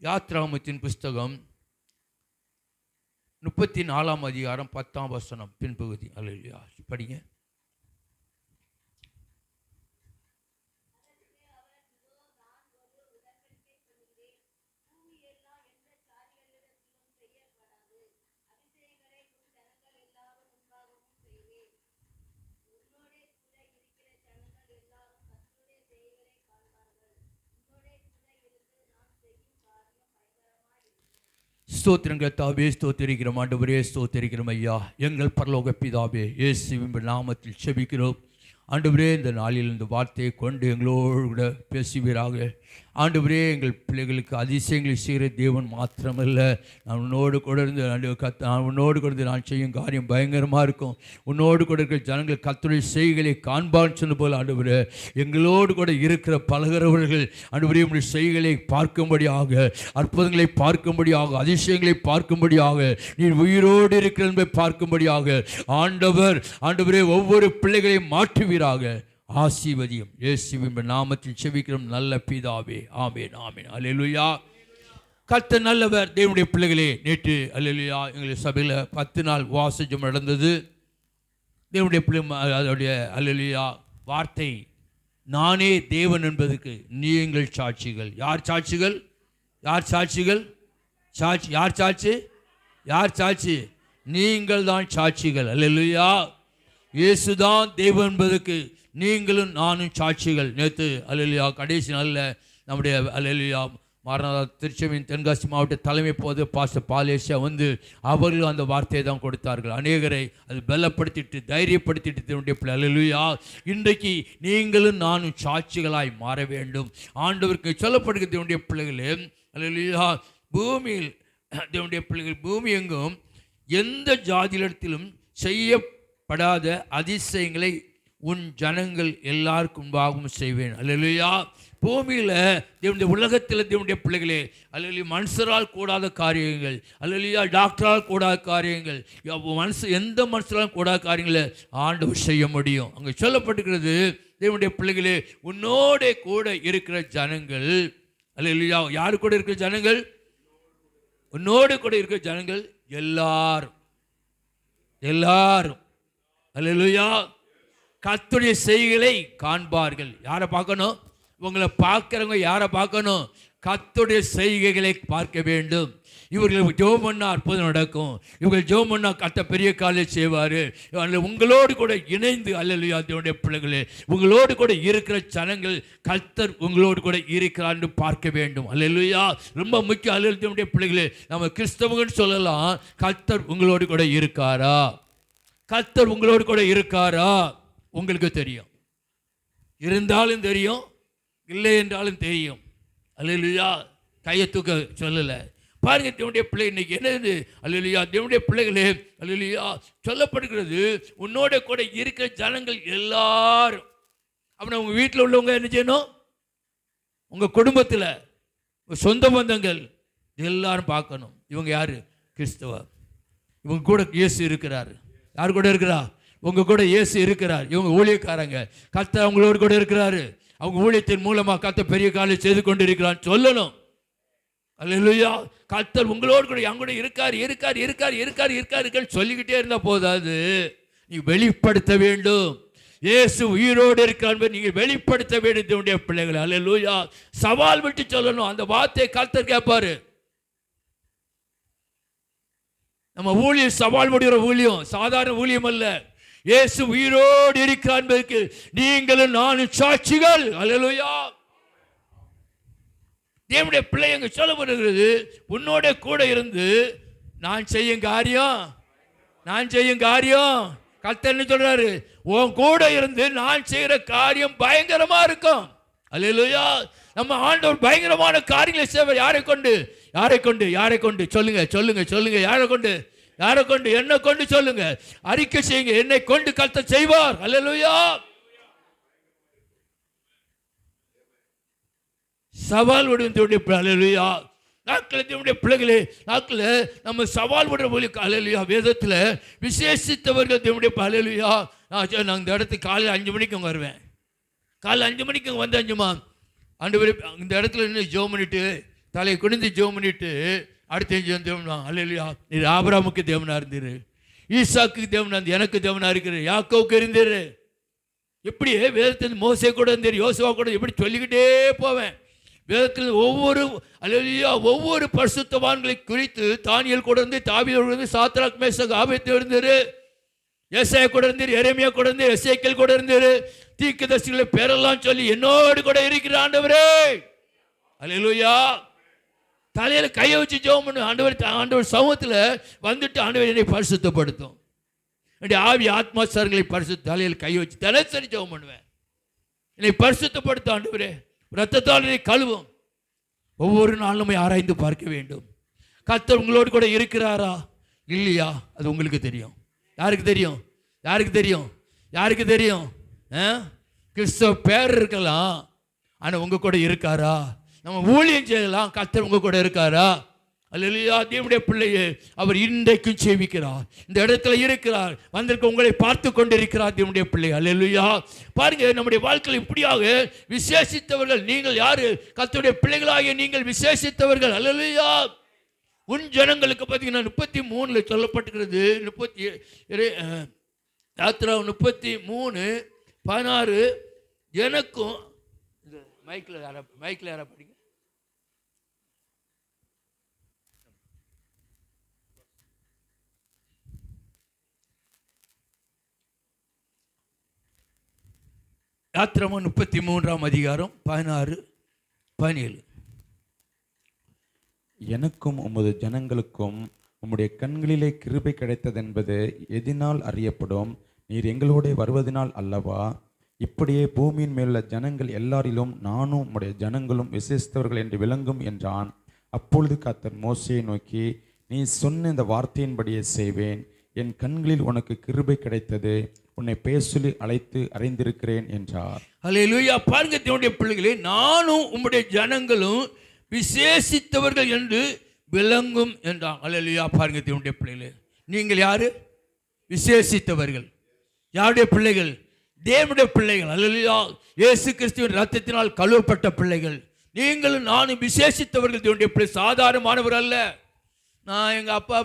யாத்ராகமத்தின் புஸ்தகம் 34ஆம் அதிகாரம் 10ஆம் வசனம் பின்பகுதி. அல்லேலூயா, படிங்க. ஸ்தோத்திரங்கள் தாவே, ஸ்தோத்திரிக்கிறோம் ஆண்டவரே, ஸ்தோத்திரிக்கிறோம் ஐயா. எங்கள் பரலோக பிதாவே, இயேசுவின் நாமத்தில் செபிக்கிறோம் ஆண்டவரே. இந்த நாளில் இந்த வார்த்தையை கொண்டு எங்களோடு கூட பேசுவீராக ஆண்டவரே. எங்கள் பிள்ளைகளுக்கு அதிசயங்களை செய்கிற தேவன் மாத்திரமல்ல, நான் உன்னோடு கூட இருந்து நான் உன்னோடு கூட இருந்து நான் செய்யும் காரியம் பயங்கரமாக இருக்கும். உன்னோடு கூட இருக்கிற ஜனங்கள் கர்த்தருடைய செய்கைகளை காண்பான்னு சொன்ன போல் ஆண்டவரே, எங்களோடு கூட இருக்கிற பழகிறவர்கள் ஆண்டவரே உங்களுடைய செய்கைகளை பார்க்கும்படியாக, அற்புதங்களை பார்க்கும்படியாக, அதிசயங்களை பார்க்கும்படியாக, நீ உயிரோடு இருக்கிற என்பதை பார்க்கும்படியாக ஆண்டவரே ஒவ்வொரு பிள்ளைகளையும் மாற்றுவீராக. ஆசீர்வதியும் இயேசுவின் நாமத்தில் செபிக்கிறோம் நல்ல பிதாவே, ஆமென் ஆமென். அல்லேலூயா. கர்த்தர் நல்லவர். தேவனுடைய பிள்ளைகளே, நேற்று அல்லேலூயா எங்களுடைய சபையில் 10 நாள் உபவாசம் நடந்தது. தேவனுடைய பிள்ளை அதோடைய அல்லேலூயா வார்த்தை, நானே தேவன் என்பதற்கு நீங்கள் சாட்சிகள். யார் சாட்சிகள்? யார் சாட்சிகள்? யார் சாட்சி? யார் சாட்சி? நீங்கள் தான் சாட்சிகள். அல்லேலூயா. இயேசுதான் தேவன் என்பதற்கு நீங்களும் நானும் சாட்சிகள். நேற்று அல்லேலூயா கடைசி நாளில் நம்முடைய அல்லேலூயா மாரநாதா திருச்சபையின் தென்காசி மாவட்ட தலைமை போது பாஸ்டர் பாலேஷா வந்து அவர்களும் அந்த வார்த்தையை தான் கொடுத்தார்கள். அநேகரை அது பலப்படுத்திட்டு தைரியப்படுத்திட்டு தன்னுடைய பிள்ளை அல்லேலூயா. இன்றைக்கு நீங்களும் நானும் சாட்சிகளாய் மாற வேண்டும். ஆண்டவருக்கு சொல்லப்படுகிற தேவனுடைய பிள்ளைகளே அல்லேலூயா, பூமியில் தேவனுடைய பிள்ளைகள் பூமி எங்கும் எந்த ஜாதியிடத்திலும் செய்யப்படாத அதிசயங்களை உன் ஜனங்கள் எல்லாருக்கும் முன்பாகவும் செய்வேன். அல்லேலூயா. பூமியில் தேவனுடைய உலகத்தில் தேவனுடைய பிள்ளைகளே அல்லேலூயா, மனுஷரால் கூடாத காரியங்கள், அல்லேலூயா டாக்டரால் கூடாத காரியங்கள், எந்த மனுஷரால் கூடாத காரியங்களை ஆண்டவர் செய்ய முடியும். அங்கே சொல்லப்பட்டிருக்கிறது தேவனுடைய பிள்ளைகளே, உன்னோட கூட இருக்கிற ஜனங்கள் அல்லேலூயா. யாரு கூட இருக்கிற ஜனங்கள்? உன்னோடு கூட இருக்கிற ஜனங்கள் எல்லாரும் அல்லேலூயா கர்த்தருடைய செய்கைகளை காண்பார்கள். யாரை பார்க்கணும்? உங்களை பார்க்குறவங்க யாரை பார்க்கணும்? கர்த்தருடைய செய்கைகளை பார்க்க வேண்டும். இவர்கள் ஜெபம் பண்ணா அற்புதம் நடக்கும். இவர்கள் ஜெபம் பண்ணா கர்த்தர் பெரிய காரியங்களை செய்வார். உங்களோடு கூட இணைந்து அல்லேலூயா தேவனுடைய பிள்ளைகளே, உங்களோடு கூட இருக்கிற ஜனங்கள் கர்த்தர் உங்களோடு கூட இருக்கிறான்னு பார்க்க வேண்டும். அல்லேலூயா. ரொம்ப முக்கியம். அல்லேலூயா தேவனுடைய பிள்ளைகளே, நம்ம கிறிஸ்தவங்கன்னு சொல்லலாம். கர்த்தர் உங்களோடு கூட இருக்காரா? கர்த்தர் உங்களோடு கூட இருக்காரா? உங்களுக்கு தெரியும். இருந்தாலும் தெரியும், இல்லை என்றாலும் தெரியும். அல்லேலூயா. கையை தூக்க சொல்லலை. பாருங்க தேவனுடைய பிள்ளை இன்னைக்கு என்னது? அல்லேலூயா தேவனுடைய பிள்ளைகளே அல்லேலூயா சொல்லப்படுகிறது உன்னோட கூட இருக்கிற ஜனங்கள் எல்லாரும். அப்படின்னா உங்கள் வீட்டில் உள்ளவங்க என்ன செய்யணும்? உங்கள் குடும்பத்தில் உங்கள் சொந்த பந்தங்கள் எல்லாரும் பார்க்கணும். இவங்க யாரு? கிறிஸ்தவ. இவங்க கூட இயேசு இருக்கிறார். யார் கூட இருக்கிறா? உங்க கூட இயேசு இருக்கிறார். இவங்க ஊழியக்காரங்க. கர்த்தர் அவங்களோடு கூட இருக்கிறாரு. அவங்க ஊழியத்தின் மூலமாக கர்த்தர் பெரிய காரியம் செய்து கொண்டு இருக்கிறான்னு சொல்லணும். அல்லேலூயா. கர்த்தர் உங்களோடு கூட என் கூட இருக்கார் சொல்லிக்கிட்டே இருந்தா போதாது, நீ வெளிப்படுத்த வேண்டும். இயேசு உயிரோடு இருக்கிறார் நீங்க வெளிப்படுத்த வேண்டும் பிள்ளைகளை. அல்லேலூயா. சவால் விட்டு சொல்லணும். அந்த வார்த்தையை கர்த்தர் கேட்பாரு. நம்ம ஊழியம் சவால் முடிகிற ஊழியம், சாதாரண ஊழியம் அல்ல. இயேசு உயிரோடு இருக்கிறார் என்பதற்கு நீங்களும் நானும் சாட்சிகள். அல்லேலூயா. தேவனுடைய பிள்ளைங்க சொல்லப்படுகிறது உன்னோட கூட இருந்து நான் செய்யும் காரியம் கர்த்தர் என்ன சொல்றாரு? உன் கூட இருந்து நான் செய்கிற காரியம் பயங்கரமா இருக்கும். அல்லேலூயா. நம்ம ஆண்டவர் பயங்கரமான காரியங்களை செய்வார். யாரை கொண்டு சொல்லுங்க. யாரை கொண்டு? என்னை கொண்டு சொல்லுங்க. அறிக்கை செய்யுங்க. என்னை கொண்டு கர்த்தர் செய்வார். அல்லேலூயா. சவால் விடும் தேவனுடைய அல்லேலூயா. நாட்கள் தேவனுடைய பிள்ளைகளே, நாட்கள் நம்ம சவால் விடுற போல அல்லேலூயா. வேதத்தில் விசேஷித்தவர்கள் தேவனுடைய அல்லேலூயா. நான் இந்த இடத்துக்கு காலையில் 5 மணிக்கு வருவேன். காலையில் 5 மணிக்கு வந்தாச்சுமா ஆண்டவரே இந்த இடத்துல நின்று ஜெபம் பண்ணிட்டு தலையை குனிந்து ஜெபம் பண்ணிட்டு அடுத்த தேவனா அல்லேலூயா, நீர் ஆபிரகாமுக்கு தேவனா இருந்தீரு, ஈசாக்கு தேவனா இருந்து, எனக்கு தேவனா இருக்கிற, யாக்கோவுக்கு இருந்தீரு. எப்படி வேதத்தில் மோசே கூட இருந்தார், யோசுவா கூட, எப்படி சொல்லிக்கிட்டே போவேன். வேதத்தில் ஒவ்வொரு பரிசுத்தவான்களை குறித்து தானியேல் கூட இருந்து, தாவீது இருந்து, சாத்ராக் மேஷாக் ஆபேத்நேகோ இருந்தாரு, ஏசாயா கூட இருந்தார், எரேமியா கூட இருந்தார், எசேக்கியேல் கூட இருந்தார். தீர்க்கதரிசிகளை பேரெல்லாம் சொல்லி என்னோடு கூட இருக்கிற ஆண்டவரே, அல்லேலூயா. தலையில கையை வச்சு ஜெபம் பண்ணு. ஆண்டவர் சமூகத்தில் வந்துட்டு ஆண்டவர் என்னை பரிசுத்தப்படுத்தும், என்னுடைய ஆவி ஆத்மா சார்களை பரிசுத்த தலையில் கை வச்சு தினசரி ஜெபம் பண்ணுவேன். என்னை பரிசுத்தப்படுத்த ஆண்டவரே, ரத்தத்தால் என்னை கழுவும். ஒவ்வொரு நாளும் ஆராய்ந்து பார்க்க வேண்டும். கர்த்தர் உங்களோடு கூட இருக்கிறாரா இல்லையா, அது உங்களுக்கு தெரியும். யாருக்கு தெரியும்? யாருக்கு தெரியும்? யாருக்கு தெரியும்? கிறிஸ்தவ பேர் இருக்கலாம், ஆனால் உங்க கூட இருக்காரா? நம்ம ஊழியம் செய்யலாம், கர்த்தர் உங்க கூட இருக்காரா? அல்லேலூயா. தேவனுடைய பிள்ளையே, அவர் இன்றைக்கும் சேவிக்கிறார், இந்த இடத்துல இருக்கிறார், வந்திருக்க உங்களை பார்த்து கொண்டிருக்கிறார் தேவனுடைய பிள்ளை. அல்லேலூயா. பாருங்க, நம்முடைய வாழ்க்கையில் இப்படியாக விசேஷித்தவர்கள் நீங்கள் யாரு? கர்த்தருடைய பிள்ளைகளாகிய நீங்கள் விசேஷித்தவர்கள். அல்லேலூயா. உன் ஜனங்களுக்கு பார்த்தீங்கன்னா 33 சொல்லப்பட்டிருக்கிறது. 33:16 எனக்கும் மைக்கில் யாரா படிங்க. யாத்திராகமம் 33:16-17. எனக்கும் உமது ஜனங்களுக்கும் உம்முடைய கண்களிலே கிருபை கிடைத்ததென்பது எதினால் அறியப்படும்? நீர் எங்களோட வருவதனால் அல்லவா? இப்படியே பூமியின் மேலுள்ள ஜனங்கள் எல்லாரிலும் நானும் உம்முடைய ஜனங்களும் விசேஷித்தவர்கள் என்று விளங்கும் என்றான். அப்பொழுது கர்த்தர் மோசேயை நோக்கி, நீ சொன்ன இந்த வார்த்தையின்படியே செய்வேன், என் கண்களில் உனக்கு கிருபை கிடைத்தது, உன்னை பேர் சொல்லி அழைத்து அறிந்திருக்கிறேன் என்றார். அல்லேலூயா. பாருங்க தேவனுடைய பிள்ளைகளே, நானும் உம்முடைய ஜனங்களும் விசேஷித்தவர்கள் என்று விளங்கும் என்றான். அல்லேலூயா. பாருங்க தேவனுடைய பிள்ளைகளே, நீங்கள் யாரு? விசேஷித்தவர்கள். யாருடைய பிள்ளைகள்? தேவனுடைய பிள்ளைகள். அல்லேலூயா. இயேசு கிறிஸ்துவின் ரத்தத்தினால் கழுவப்பட்ட பிள்ளைகள். நீங்களும் நானும் விசேஷித்தவர்கள் தேவனுடைய பிள்ளை. சாதாரணமானவர் அல்ல. நான் எங்கள் அப்பா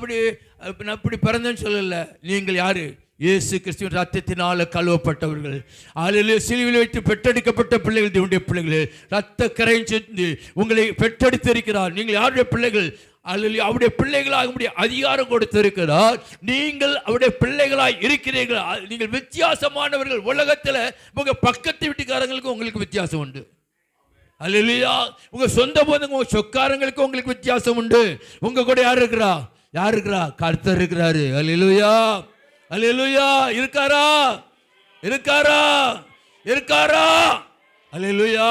அப்படி பிறந்தேன்னு சொல்லல. நீங்கள் யாரு? இயேசு கிறிஸ்துவின் ரத்தத்தினால கழுவப்பட்டவர்கள். அல்லேலூயா. சிலுவையில் வைத்து பெற்றெடுக்கப்பட்ட பிள்ளைகள் தேவனுடைய பிள்ளைகளே. ரத்த கரை சென்று உங்களை பெற்றெடுத்திருக்கிறார். நீங்கள் யாருடைய பிள்ளைகள்? அல்லேலூயா. அவருடைய பிள்ளைகளாக உடைய அதிகாரம் கொடுத்திருக்கிறார். நீங்கள் அவருடைய பிள்ளைகளாய் இருக்கிறீர்கள். நீங்கள் வித்தியாசமானவர்கள். உலகத்தில் உங்க பக்கத்து வீட்டுக்காரங்களுக்கும் உங்களுக்கு வித்தியாசம் உண்டு. அல்லேலூயா. உங்க சொந்த போதுங்க, உங்க சொக்காரங்களுக்கு உங்களுக்கு வித்தியாசம் உண்டு. உங்க கூட யார் இருக்கிறா? யார் இருக்கிறா? கர்த்தர் இருக்கிறாரு. அல்லேலூயா. அல்லேலூயா. இருக்காரா? இருக்காரா? இருக்காரா? அல்லேலூயா.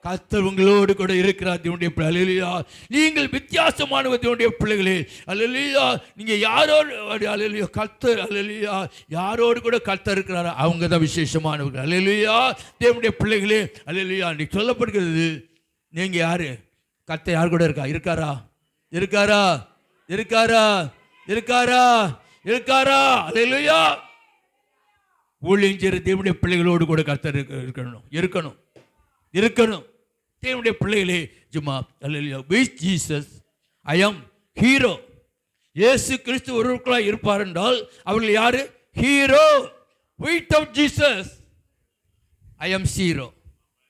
கர்த்தர் உங்களோடு கூட இருக்கிறார் தேவனுடைய பிள்ளை. அல்லேலூயா. நீங்கள் வித்தியாசமானவர் தேவனுடைய பிள்ளைகளே. அல்லேலூயா. நீங்க யாரோடு? அல்லேலூயா. கர்த்தர். அல்லேலூயா. யாரோடு கூட கர்த்தர் இருக்கிறாரா, அவங்க தான் விசேஷமானவர்கள். அல்லேலூயா. தேவனுடைய பிள்ளைகளே. அல்லேலூயா. இன்னைக்கு சொல்லப்படுகிறது, நீங்க யாரு? கர்த்தர் யார் கூட இருக்கா? இருக்காரா? இருக்காரா? இருக்காரா? இருக்காரா? இருக்காரா? அல்லேலூயா. ஊழியம் செய்கிற தேவனுடைய பிள்ளைகளோடு கூட கர்த்தர் இருக்கணும். இருக்கணும். இருக்கணும். தேவனுடைய பிள்ளைகளே, ஜும்மா அல்லேலூயா. With Jesus I am hero. இயேசு கிறிஸ்து ஒருவருக்குள்ளாய் இருப்பார் என்றால் அவர்கள் யாரு? Hero. Without Jesus I am zero.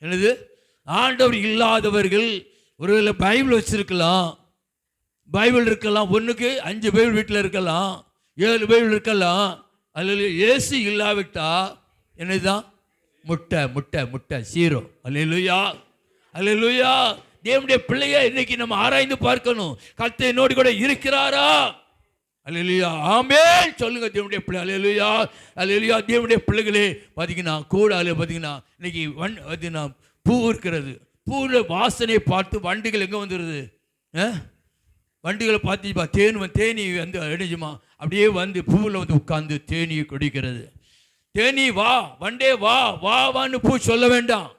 என்னது? ஆண்டவர் இல்லாதவர்கள். ஒருவேளை பைபிள் வச்சிருக்கலாம், பைபிள் இருக்கலாம், ஒன்றுக்கு 5 பைபிள் வீட்டில் இருக்கலாம், 7 பைபிள் இருக்கலாம். அல்லேலூயா. இயேசு இல்லாவிட்டா என்னதுதான்? முட்டை முட்டை முட்டை, ஜீரோ. அல்லேலூயா. அல்லேலூயா. தேவனுடைய பிள்ளையை இன்னைக்கு நம்ம ஆராய்ந்து பார்க்கணும். கர்த்தர் என்னோடு கூட இருக்கிறாரா? அல்லேலூயா. ஆமென் சொல்லுங்க தேவனுடைய பிள்ளை. அல்லேலூயா. அல்லேலூயா. தேவனுடைய பிள்ளைகளே, பார்த்தீங்கன்னா கூட பார்த்தீங்கன்னா இன்னைக்கு பார்த்தீங்கன்னா பூ இருக்கிறது. பூவில் வாசனையை பார்த்து வண்டிகள் எங்கே வந்துடுது? வண்டிகளை பார்த்து தேனி வந்து அடிஞ்சுமா அப்படியே வந்து பூவில் வந்து உட்கார்ந்து தேனியை குடிக்கிறது. தேனி வா, வண்டே வா, வா வான்னு பூ சொல்ல வேண்டாம்.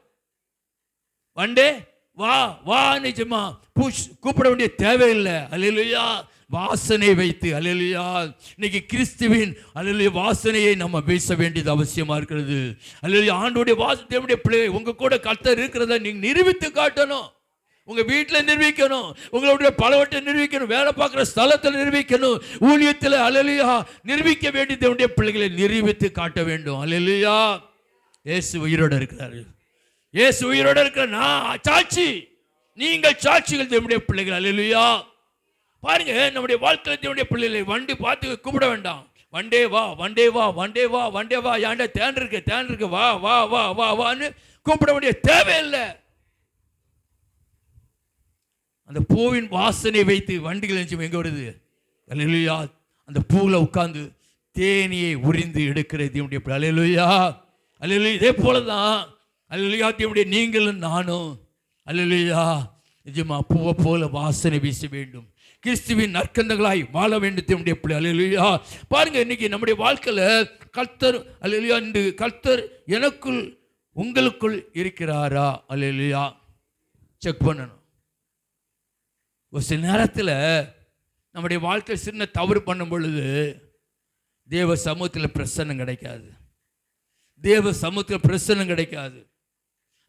வண்டே வா வா நிஜமா பூ கூப்பிட வேண்டிய தேவையில்லை. அல்லேலூயா. வாசனை வைத்து. அல்லேலூயா. இன்னைக்கு கிறிஸ்துவின் அல்லேலூயா வாசனையை நம்ம பேச வேண்டியது அவசியமா இருக்கிறது. அல்லேலூயா. ஆண்டவருடைய தேவனுடைய பிள்ளை உங்க கூட கர்த்தர் இருக்கிறத நீங்க நிரூபித்து காட்டணும். உங்கள் வீட்டில் நிரூபிக்கணும், உங்களுடைய பலவற்றை நிரூபிக்கணும், வேலை பார்க்குற ஸ்தலத்தில் நிரூபிக்கணும், ஊழியத்தில் அல்லேலூயா நிரூபிக்க வேண்டிய தேவனுடைய பிள்ளைகளை நிரூபித்து காட்ட வேண்டும். அல்லேலூயா. இயேசு உயிரோடு இருக்கிறாரு. இயேசு உயிரோடு இருக்கிற நான் சாட்சி, நீங்கள் சாட்சிகள் தேவனுடைய பிள்ளைகள். அல்லேலூயா. பாருங்க, நம்முடைய வாழ்க்கையில் தேவனுடைய பிள்ளைகளை வண்டி பார்த்து கூப்பிட வேண்டாம். வண்டே வா, வண்டே வா, வண்டே வா, வண்டே வா, ஏன்டா தேன் இருக்கு, வா வா வா வா வான்னு கூப்பிட வேண்டிய தேவையில்லை. அந்த பூவின் வாசனை வைத்து வண்டிகள் எங்க வருது? அல்லேலூயா. அந்த பூவில் உட்கார்ந்து தேனியை உரிந்து எடுக்கிறது தேவனுடைய பிள்ளை. அல்லேலூயா. அல்லேலூயா. இதே போலதான் அல்லேலூயா தேவனுடைய நீங்களும் நானும் அல்லேலூயா நிஜமா பூவை போல வாசனை வீச வேண்டும், கிறிஸ்துவின் நற்கந்தங்களாய் வாழ வேண்டும் தேவனுடைய பிள்ளை. அல்லேலூயா. பாருங்க, இன்னைக்கு நம்முடைய வாழ்க்கையில் கர்த்தர் அல்லேலூயா, இந்த கர்த்தர் எனக்குள் உங்களுக்குள் இருக்கிறாரா? அல்லேலூயா. செக் பண்ணணும். ஒரு சில நேரத்தில் நம்முடைய வாழ்க்கை சின்ன தவறு பண்ணும் பொழுது தேவ சமூகத்தில் பிரசன்னம் கிடைக்காது. தேவ சமூகத்தில் பிரசன்னம் கிடைக்காது.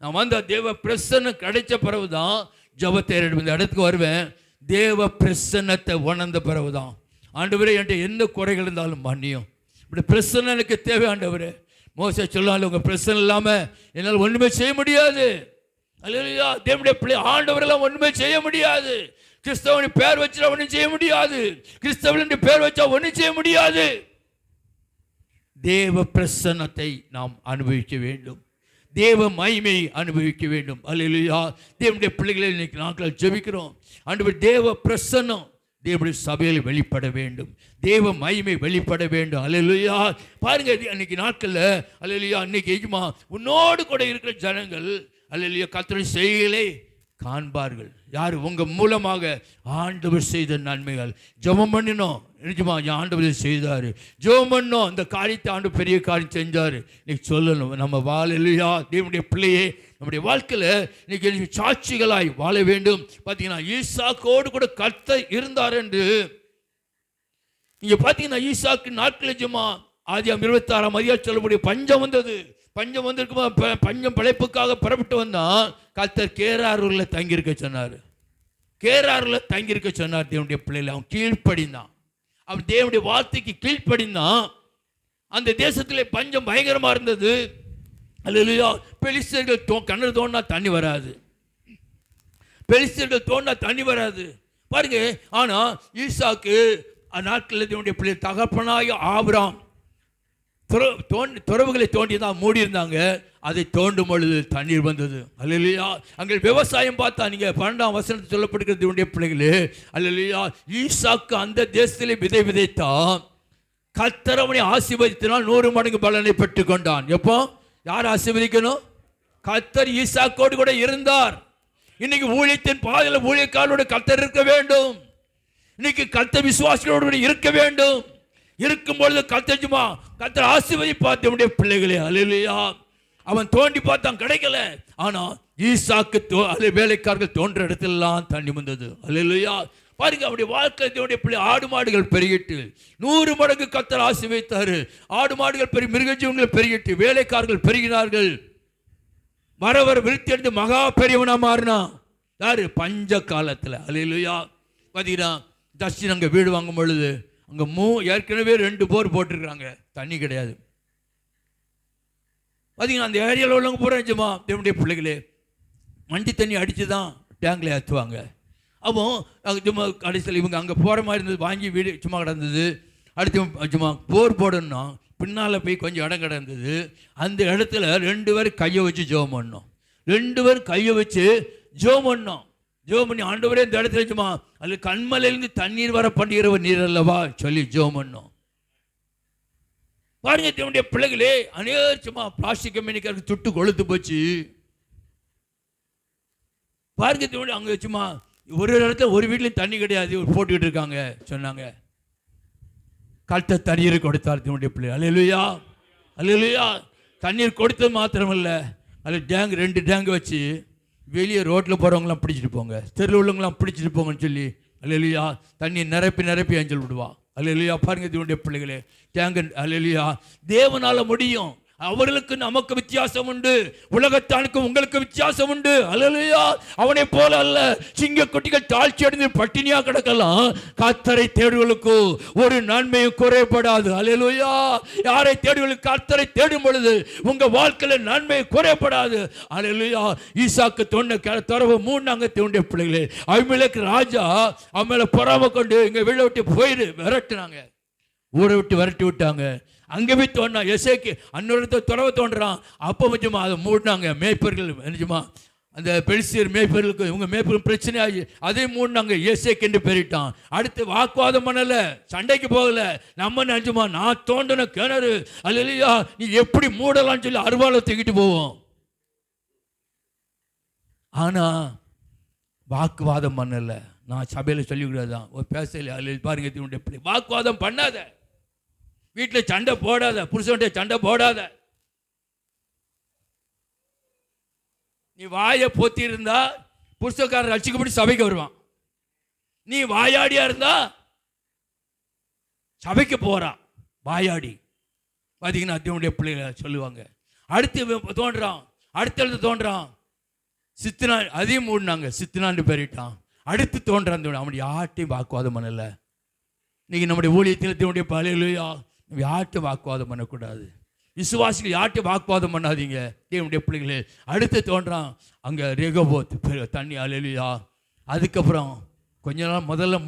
நான் வந்த தேவ பிரசன்னம் கிடைச்ச பிறகுதான் ஜெபத்தை இந்த இடத்துக்கு வருவேன். தேவ பிரசன்னத்தை உணர்ந்த பிறகுதான், ஆண்டவரே என்கிட்ட எந்த குறைகள் இருந்தாலும் மன்னியும், இப்படி பிரசன்னம் எனக்கு தேவை ஆண்டவரே. மோசே சொல்லாலும் உங்கள் பிரசன்னம் இல்லாமல் என்னால் ஒன்றுமே செய்ய முடியாது. அல்லேலூயா. தேவனுடைய பிள்ளை ஆண்டவரெல்லாம் ஒன்றுமே செய்ய முடியாது. கிறிஸ்தவனி பேர் வச்சா ஒன்றும் செய்ய முடியாது. கிறிஸ்தவன் பேர் வச்சா ஒன்றும் செய்ய முடியாது. தேவ பிரசன்னத்தை நாம் அனுபவிக்க வேண்டும். தேவ மகிமையை அனுபவிக்க வேண்டும். அல்லேலூயா. தேவனுடைய பிள்ளைகளை இன்னைக்கு நாட்கள் ஜெபிக்கிறோம். ஆண்டவர் தேவ பிரசன்னம் தேவனுடைய சபையில் வெளிப்பட வேண்டும். தேவ மகிமை வெளிப்பட வேண்டும். அல்லேலூயா. பாருங்க, அன்னைக்கு நாட்களில் அல்லேலூயா, அன்னைக்கு எஜுமா உன்னோடு கூட இருக்கிற ஜனங்கள் அல்லேலூயா கர்த்தருடைய செய்கைகளை காண்பார்கள். யார்? உங்கள் மூலமாக ஆண்டவர் செய்த நன்மைகள். ஜெபம் பண்ணினோம், நிஜமா ஆண்டவர் செய்தார். ஜெபம் பண்ணோம், இந்த காரியத்தை ஆண்டு பெரிய காரியம் செஞ்சார். இன்னைக்கு சொல்லணும், நம்ம வாழலையா தேவனுடைய பிள்ளையே நம்முடைய வாழ்க்கையில் இன்னைக்கு சாட்சிகளாய் வாழ வேண்டும். பார்த்தீங்கன்னா ஈசாக்கோடு கூட கர்த்தர் இருந்தார் என்று நீங்கள் பார்த்தீங்கன்னா, ஈசாக்கு நாட்கள் நிஜமா ஆதியாகமம் 26ஆம் அதிகாரம் சொல்லக்கூடிய பஞ்சம் வந்தது. பஞ்சம் வந்திருக்குமா? பஞ்சம் பிழைப்புக்காக புறப்பட்டு வந்தான். கர்த்தர் கேராரூரில் தங்கியிருக்க சொன்னார். கேராரூரில் தங்கியிருக்க சொன்னார் தேவனுடைய பிள்ளைகள். அவன் கீழ்ப்படிந்தான், அவன் தேவனுடைய வார்த்தைக்கு கீழ்ப்படிந்தான். அந்த தேசத்திலே பஞ்சம் பயங்கரமாக இருந்தது. அல்லேலூயா. பெலிஸ்தர்கள் கிணறு தோண்டினா தண்ணி வராது. பெலிஸ்தர்கள் தோண்டினா தண்ணி வராது பாருங்க. ஆனால் ஈசாக்கு நாட்களில் தேவனுடைய பிள்ளை தகப்பனாய ஆபிரகாம் துறவுகளை தோண்டி தான் மூடி இருந்தாங்க. அதை தோண்டும் பொழுது தண்ணீர் வந்தது. அல்லேலூயா. அங்கே விவசாயம் பார்த்தா நீங்கள் 12ஆம் வசனத்தில் சொல்லப்படுகிறது தேவனுடைய பிள்ளைகளே. அல்லேலூயா. ஈசாக்கு அந்த தேசத்திலே விதை விதைத்தான். கர்த்தர் அவனை ஆசீர்வதித்தினால் 100 மடங்கு பலனை பெற்றுக் கொண்டான். எப்போ? யார் ஆசீர்வதிக்கணும்? கர்த்தர் ஈசாக்கோடு கூட இருந்தார். இன்னைக்கு ஊழியத்தின் பாதையில் ஊழியக்காரோடு கர்த்தர் இருக்க வேண்டும். இன்னைக்கு கர்த்தர் விசுவாசிகளோடு இருக்க வேண்டும். இருக்கும் பொழுது கர்த்தர் ஆசீர்வதிப்பார் தேவனுடைய பிள்ளைகளே. அல்லேலூயா. அவன் தோண்டி பார்த்தான், கிடைக்கல. ஆனால் ஈசாக்கு வேலைக்காரர்கள் தோன்ற இடத்திலெல்லாம் தண்ணி வந்தது. அல்லேலூயா. பாருங்க, அவருடைய வாழ்க்கை தேவனுடைய பிள்ளை ஆடு மாடுகள் பெருகிட்டு 100 மடங்கு கர்த்தர் ஆசீர்வதித்தார். ஆடு மாடுகள் பெருகி, மிருகஜீவன்கள் பெருகிட்டு, வேலைக்காரர்கள் பெருகினார்கள். வரவர் விருத்தி அடைந்து மகா பெரியவனா மாறினான். யாரு? பஞ்ச காலத்தில். அல்லேலூயா. பார்த்தீங்கன்னா தர்ஷன் அங்கே வீடு வாங்கும் பொழுது அங்கே ஏற்கனவே 2 போர் போட்டிருக்கிறாங்க, தண்ணி கிடையாது. பார்த்தீங்கன்னா அந்த ஏரியாவில் உள்ளவங்க பூரா நிஜமா தேவனுடைய பிள்ளைகளே வண்டி தண்ணி அடித்து தான் டேங்கில் ஏற்றுவாங்க. அப்போ சும்மா கடைசியில் இவங்க அங்கே போகிற மாதிரி இருந்தது, வாங்கி வீடு சும்மா கிடந்தது. அடுத்து சும்மா போர் போடணும்னா பின்னால் போய் கொஞ்சம் இடம் கிடந்தது. அந்த இடத்துல 2 பேர் கையை வச்சு ஜெபம் பண்ணோம். 2 பேர் கையை வச்சு ஜெபம் பண்ணோம். ஜெபம் பண்ணி ஆண்டவரே இந்த இடத்துல சும்மா அதில் கண்மலையிலிருந்து தண்ணீர் வர பண்ணுகிறவர் நீர் அல்லவா சொல்லி ஜெபம் பண்ணோம். பாருங்க தேவனுடைய பிள்ளைகளே, அநேகர் சும்மா பிளாஸ்டிக் கம்பெனிக்காரருக்கு துட்டு கொளுத்து போச்சு. பாருங்க தேவனுடைய அங்கே சும்மா ஒரு இடத்துல ஒரு வீட்லையும் தண்ணி கிடையாது, போட்டுக்கிட்டு இருக்காங்க சொன்னாங்க. கர்த்தர் தண்ணீர் கொடுத்தார் தேவனுடைய பிள்ளை. அல்லேலூயா. அல்லேலூயா. தண்ணீர் கொடுத்தது மாத்திரமில்லை, அதில் டேங்க் 2 டேங்க் வச்சு வெளியே ரோட்டில் போகிறவங்களாம் பிடிச்சிட்டு போங்க, தெருவில் உள்ளவங்களாம் பிடிச்சிட்டு போங்கன்னு சொல்லி அல்லேலூயா தண்ணி நிரப்பி அஞ்சல் விடுவா. அல்லேலூயா. பாருங்க தேவனுடைய பிள்ளைகளே, டேங்கு. அல்லேலூயா. தேவனால் முடியும். அவர்களுக்கு நமக்கு வித்தியாசம் உண்டு, உலகத்தானுக்கும் உங்களுக்கு வித்தியாசம் உண்டு. அல்லேலூயா. அவனை போல அல்ல. சிங்க குட்டிகள் தாழ்ச்சி அடைந்து பட்டினியா கிடக்கலாம், கர்த்தரை தேடுவர்களுக்கு ஒரு நன்மையும் குறைபடாது. அல்லேலூயா. யாரை தேடுவர்களுக்கு கர்த்தரை தேடும் பொழுது உங்க வாழ்க்கையில நன்மை குறைபடாது. அல்லேலூயா. ஈசாக்கு தொண்ட தரவு 3 அங்கத்தினுடைய பிள்ளைகளே, அபிமெலேக்கு ராஜா அவன் மேல பொறாமை கொண்டு இங்க வீட விட்டு போயிரு விரட்டுனாங்க, ஊரை விட்டு விரட்டி விட்டாங்க. அங்கே போய் தோண்டா எசேக்கு அன்னொருத்த துறவை தோன்றான். அப்போ கொஞ்சமா அதை மூடினாங்க. மேய்ப்பர்கள் நிஜமா அந்த பெலிஸ்தியர் மேய்ப்பர்களுக்கு இவங்க மேய்ப்பர்கள் பிரச்சனை ஆகி அதையும் மூடினாங்க. எசேக்கு என்று பெயரிட்டான். அடுத்து வாக்குவாதம் பண்ணல, சண்டைக்கு போகல. நம்ம நிஜமா நான் தோண்டின கிணறு அல்லேலூயா நீ எப்படி மூடலாம்னு சொல்லி அருவாளை தூக்கிட்டு போவோம். ஆனா வாக்குவாதம் பண்ணல. நான் சபையில் சொல்லிக்கூடாதான் ஒரு பேசல. அல்ல பாருங்க, எப்படி வாக்குவாதம் பண்ணாத, வீட்டில் சண்டை போடாத, புருஷன்கிட்ட சண்டை போடாத. நீ வாயை பொத்தி இருந்தா புருஷக்காரன் ரட்சிக்கப்படி சபைக்கு வருவான். நீ வாயாடியா இருந்தா சபைக்கு போறான். வாயாடி பார்த்தீங்கன்னா அத்தியனுடைய பிள்ளைகளை சொல்லுவாங்க. அடுத்து தோன்றான், அடுத்தடுத்து தோன்றான். சித்தனான் அதையும் மூடினாங்க, சித்தனான்னு பேரிட்டான். அடுத்து தோன்றான். அவனுடைய யார்ட்டையும் வாக்குவாதம் பண்ணல. இன்னைக்கு நம்முடைய ஊழியத்தில் தேவனுடைய பழைய யார்ட்டும் வாக்குவாதம் பண்ணக்கூடாது. விசுவாசிகள் யார்ட்டும் வாக்குவாதம் பண்ணாதீங்க தேவனுடைய பிள்ளைகளே. அடுத்து தோன்றான் அங்கே ரெகோபோத் தண்ணி. அல்லேலூயா. அதுக்கப்புறம் கொஞ்ச நாள் முதல்ல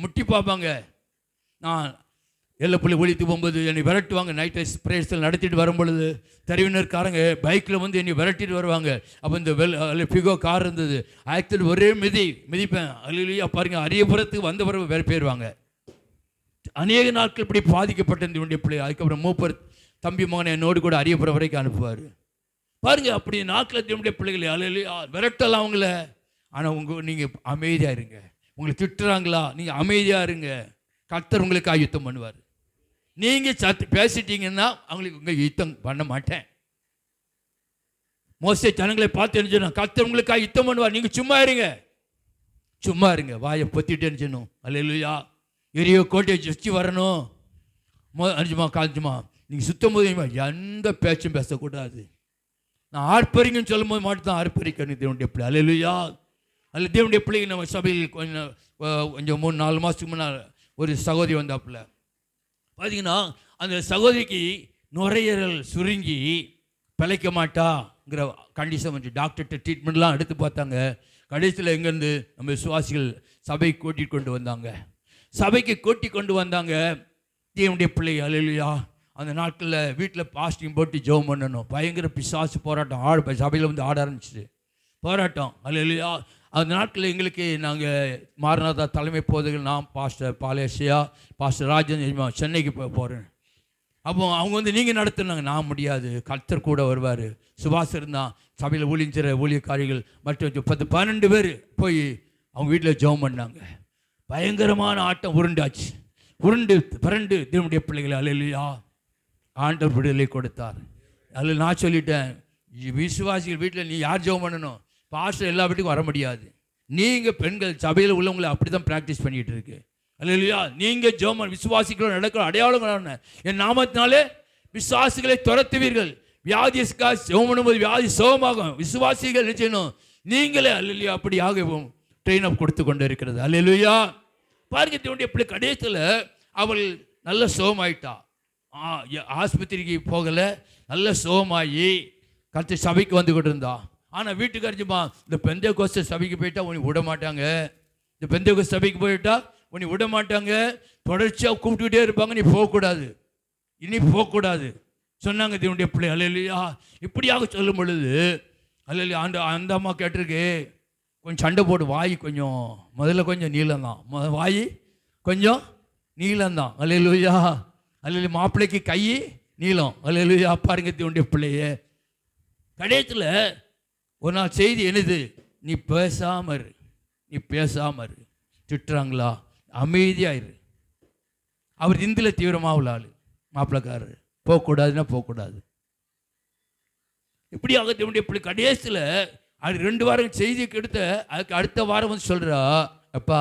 முட்டி பார்ப்பாங்க. நான் எல்லா பிள்ளை ஒழித்து போகும்போது என்னை விரட்டுவாங்க. நைட் பிரேயர்ஸில் நடத்திட்டு வரும்பொழுது தறிவினர்காரங்க பைக்கில் வந்து என்னை விரட்டிட்டு வருவாங்க. அப்போ இந்த பிகோ கார் இருந்தது. ஆக்சுவலி ஒரே மிதிப்பேன். அல்லேலூயா. பாருங்க, அரியபுரத்துக்கு வந்த பிறகு வேறு போயிடுவாங்க. அநேக நாட்கள் இப்படி பாதிக்கப்பட்ட இந்த பிள்ளை. அதுக்கப்புறம் மூப்பர் தம்பி மகனை என்னோடு கூட அரியபுரம் வரைக்கும் அனுப்புவார். பாருங்க, அப்படி நாட்கள் என்னுடைய பிள்ளைகளை அல்லேலூயா விரட்டலாம் அவங்கள. ஆனால் நீங்கள் அமைதியாக இருங்க. உங்களை திட்டுறாங்களா, நீங்கள் அமைதியாக இருங்க. கர்த்தர் உங்களுக்கு யுத்தம் பண்ணுவார். நீங்கள் பேசிட்டீங்கன்னா அவங்களுக்கு உங்கள் யுத்தம் பண்ண மாட்டேன். மோசே ஜனங்களை பார்த்து என்ன சொன்னா, கர்த்தர் உங்களுக்காக யுத்தம் பண்ணுவார், நீங்கள் சும்மா இருங்க. சும்மா இருங்க, வாயை பொத்திட்டேன்னு சொன்னோம். அல்லேலூயா. எரியோ கோட்டையை சுற்றி வரணும். அஞ்சுமா காஞ்சுமா நீங்கள் சுத்தம் போது எந்த பேச்சும் பேசக்கூடாது. நான் ஆர்ப்பரிங்கன்னு சொல்லும் போது மட்டும் தான் ஆர்ப்பரிக்கணும் தேவனுடைய பிள்ளை. அல்லேலூயா. அல்ல தேவனுடைய பிள்ளைங்க நம்ம சபையில் கொஞ்சம் 3-4 மாதத்துக்கு முன்னால் ஒரு சகோதரி வந்தாப்புல. பார்த்தீங்கன்னா அந்த சகோதரிக்கு நுரையீரல் சுருங்கி பிழைக்க மாட்டாங்கிற கண்டிஷன் வந்து டாக்டர்கிட்ட ட்ரீட்மெண்ட்லாம் எடுத்து பார்த்தாங்க. கடைசியில் எங்கேருந்து நம்ம விசுவாசிகள் சபைக்கு கூட்டிகிட்டு கொண்டு வந்தாங்க. சபைக்கு கூட்டி கொண்டு வந்தாங்க தேவனுடைய பிள்ளை. அல்லேலூயா. அந்த நாட்களில் வீட்டில் பாஸ்டிங் போட்டு ஜெபம் பண்ணணும். பயங்கர பிசாசு போராட்டம் சபையில் வந்து ஆட ஆரம்பிச்சிது போராட்டம். அல்லேலூயா. அந்த நாட்களில் எங்களுக்கு நாங்கள் மாரநாதா தலைமை போதகர்கள், நான் பாஸ்டர் பாலேசியா, பாஸ்டர் ராஜன் சென்னைக்கு போகிறேன். அப்போ அவங்க வந்து நீங்கள் நடத்துனாங்க. நான் முடியாது, கர்த்தர் கூட வருவார். சுபாஷ் இருந்தான், சபையில் ஊழியர் ஊழியக்காரிகள் மற்றும் 10-12 பேர் போய் அவங்க வீட்டில் ஜெபம் பண்ணாங்க. பயங்கரமான ஆட்டம் உருண்டாச்சு. உருண்டு பிறண்டு தேவனுடைய பிள்ளைகளை அல்லேலூயா ஆண்டவர் விடுதலை கொடுத்தார். அதில் நான் சொல்லிட்டேன், விசுவாசிகள் வீட்டில் நீ யார் ஜெபம் பண்ணணும்? பாஸ்டர் எல்லா வீட்டுக்கும் வர முடியாது. நீங்கள் பெண்கள் சபையில் உள்ளவங்களை அப்படி தான் ப்ராக்டிஸ் பண்ணிகிட்டு இருக்கு. அல்லேலூயா. நீங்கள் ஜெபம் விசுவாசிகளோடு நடக்கிற அடையாளங்களான என் நாமத்தினாலே விசுவாசிகளை துரத்துவீர்கள். வியாதிக்காக ஜெபம் பண்ணும்போது வியாதி சுகமாகும். விசுவாசிகள் என்ன செய்யணும்? நீங்களே அல்லேலூயா அப்படியாக ட்ரெயின் அப் கொடுத்து கொண்டு இருக்கிறது. அல்லேலூயா. பாருங்க, தேவனுடைய பிள்ளை கடைசியில் அவள் நல்ல சுகமாயிட்டா. ஆஸ்பத்திரிக்கு போகலை, நல்ல சுகமாகி கர்த்தர் சபைக்கு வந்து கொண்டு இருந்தா. ஆனால் வீட்டுக்கு அடிச்சுமா இந்த பெந்தேகோஸ்து சபைக்கு போயிட்டா உனக்கு விட மாட்டாங்க. இந்த பெந்தேகோஸ்து சபைக்கு போயிட்டா உனக்கு விட மாட்டாங்க. தொடர்ச்சியாக கூப்பிட்டுக்கிட்டே இருப்பாங்க. நீ போகக்கூடாது, இனி போகக்கூடாது சொன்னாங்க தேவனுடைய பிள்ளை. அல்லேலூயா. இப்படியாக சொல்லும் பொழுது அல்லேலூயா அந்த அம்மா கேட்டிருக்கு, கொஞ்சம் சண்டை போட்டு வாய் கொஞ்சம் முதல்ல கொஞ்சம் நீளம்தான், வாய் கொஞ்சம் நீளம்தான். அல்லேலூயா. அல்லேலூயா. மாப்பிள்ளைக்கு கை நீளம். அல்லேலூயா. பாருங்க தேவனுடைய பிள்ளையே. கடைசியில் ஒரு நாள் செய்தி என்னது? நீ பேசாமரு, நீ பேசாமரு. திட்டுறாங்களா? அமைதியாயிரு. அவர் இந்தியில் தீவிரமாக உள்ள ஆள், மாப்பிள்ளைக்காரர். போகக்கூடாதுன்னா போகக்கூடாது. இப்படியாக தேவனுடைய பிள்ளை கடைசியில் அது 2 வாரம் செய்தியை கெடுத்த அதுக்கு அடுத்த வாரம் வந்து சொல்கிறா, அப்பா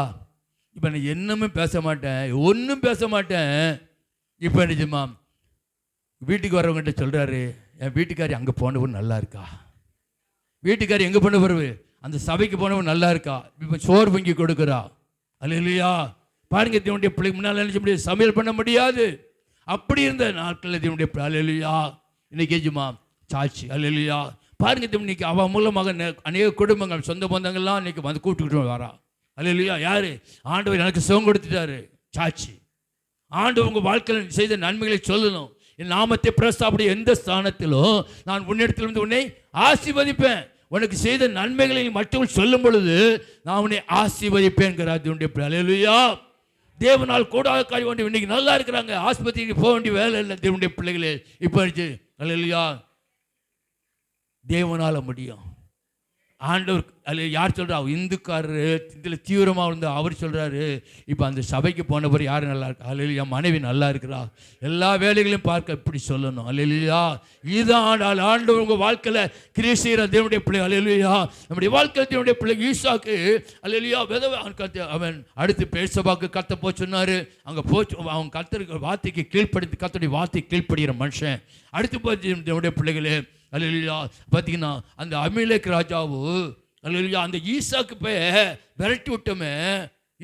இப்போ நான் என்னமே பேச மாட்டேன், ஒன்றும் பேச மாட்டேன். இப்போ நிஜமா வீட்டுக்கு வரவங்கிட்ட சொல்கிறாரு, என் வீட்டுக்காரி அங்கே போனவன் நல்லா இருக்கா, வீட்டுக்காரி எங்கே போன பிறகு அந்த சபைக்கு போனவன் நல்லா இருக்கா, இப்போ சோறு பொங்கி கொடுக்குறா. அல்லேலூயா. பாருங்க, தேவனுடைய பிள்ளை முன்னால் நினைச்ச முடியாது, சமையல் பண்ண முடியாது. அப்படி இருந்த நாட்களில் தேவனுடைய அல்லேலூயா இன்னைக்கு ஏஜுமா சாட்சி. அல்லேலூயா. பாருங்க, இன்னைக்கு அவன் மூலமாக அநேக குடும்பங்கள் சொந்த பந்தங்கள்லாம் இன்னைக்கு வந்து கூப்பிட்டுக்கிட்டு வரா. அல்லேலூயா. யாரு? ஆண்டவர் எனக்கு சுகம் கொடுத்துட்டாரு, சாட்சி. ஆண்டவர் உங்கள் வாழ்க்கையில் செய்த நன்மைகளை சொல்லணும். என் நாமத்தை பிரஸ்தாபுடைய எந்த ஸ்தானத்திலும் நான் உன்னிடத்திலிருந்து உன்னை ஆசீர்வதிப்பேன். உனக்கு செய்த நன்மைகளை மற்றவர்கள் சொல்லும் பொழுது நான் உன்னை ஆசீர்வதிப்பேன்கிறார். அல்லேலூயா. தேவனால் கூடாத காரியம் ஒன்று. இன்னைக்கு நல்லா இருக்கிறாங்க, ஆஸ்பத்திரிக்கு போக வேண்டிய வேலை இல்லை. தேவனுடைய பிள்ளைகளே இப்போ அல்லேலூயா, தேவனால் முடியும். ஆண்டவர் அல்ல யார் சொல்கிறா? இந்துக்காரரு இதில் தீவிரமாக இருந்து அவர் சொல்கிறாரு, இப்போ அந்த சபைக்கு போனவர் யார் நல்லா இருக்கா? அல்லேலூயா. மனைவி நல்லா இருக்கிறா, எல்லா வேலைகளையும் பார்க்க இப்படி சொல்லணும். அல்லேலூயா. இதுதான் ஆண்டவர் உங்கள் வாழ்க்கையில் கிரியை செய்கிற தேவனுடைய பிள்ளை. அல்லேலூயா. நம்முடைய வாழ்க்கையில் தேவனுடைய பிள்ளை ஈசாக்கு அல்லேலூயா அவன் அடுத்து பேர்சபாக்கு கத்த போ சொன்னார். அங்கே போச்சு, அவன் கத்தருக்கு வார்த்தைக்கு கீழ்ப்படுத்தி, கத்தருடைய வார்த்தைக்கு கீழ்ப்படுகிற மனுஷன். அடுத்து போச்சு தேவனுடைய பிள்ளைகளே. அல்லேலூயா. பார்த்தீங்கன்னா அந்த அமீலேக் ராஜாவு அல்லேலூயா அந்த ஈசாக்கு போய் விரட்டி விட்டோமே,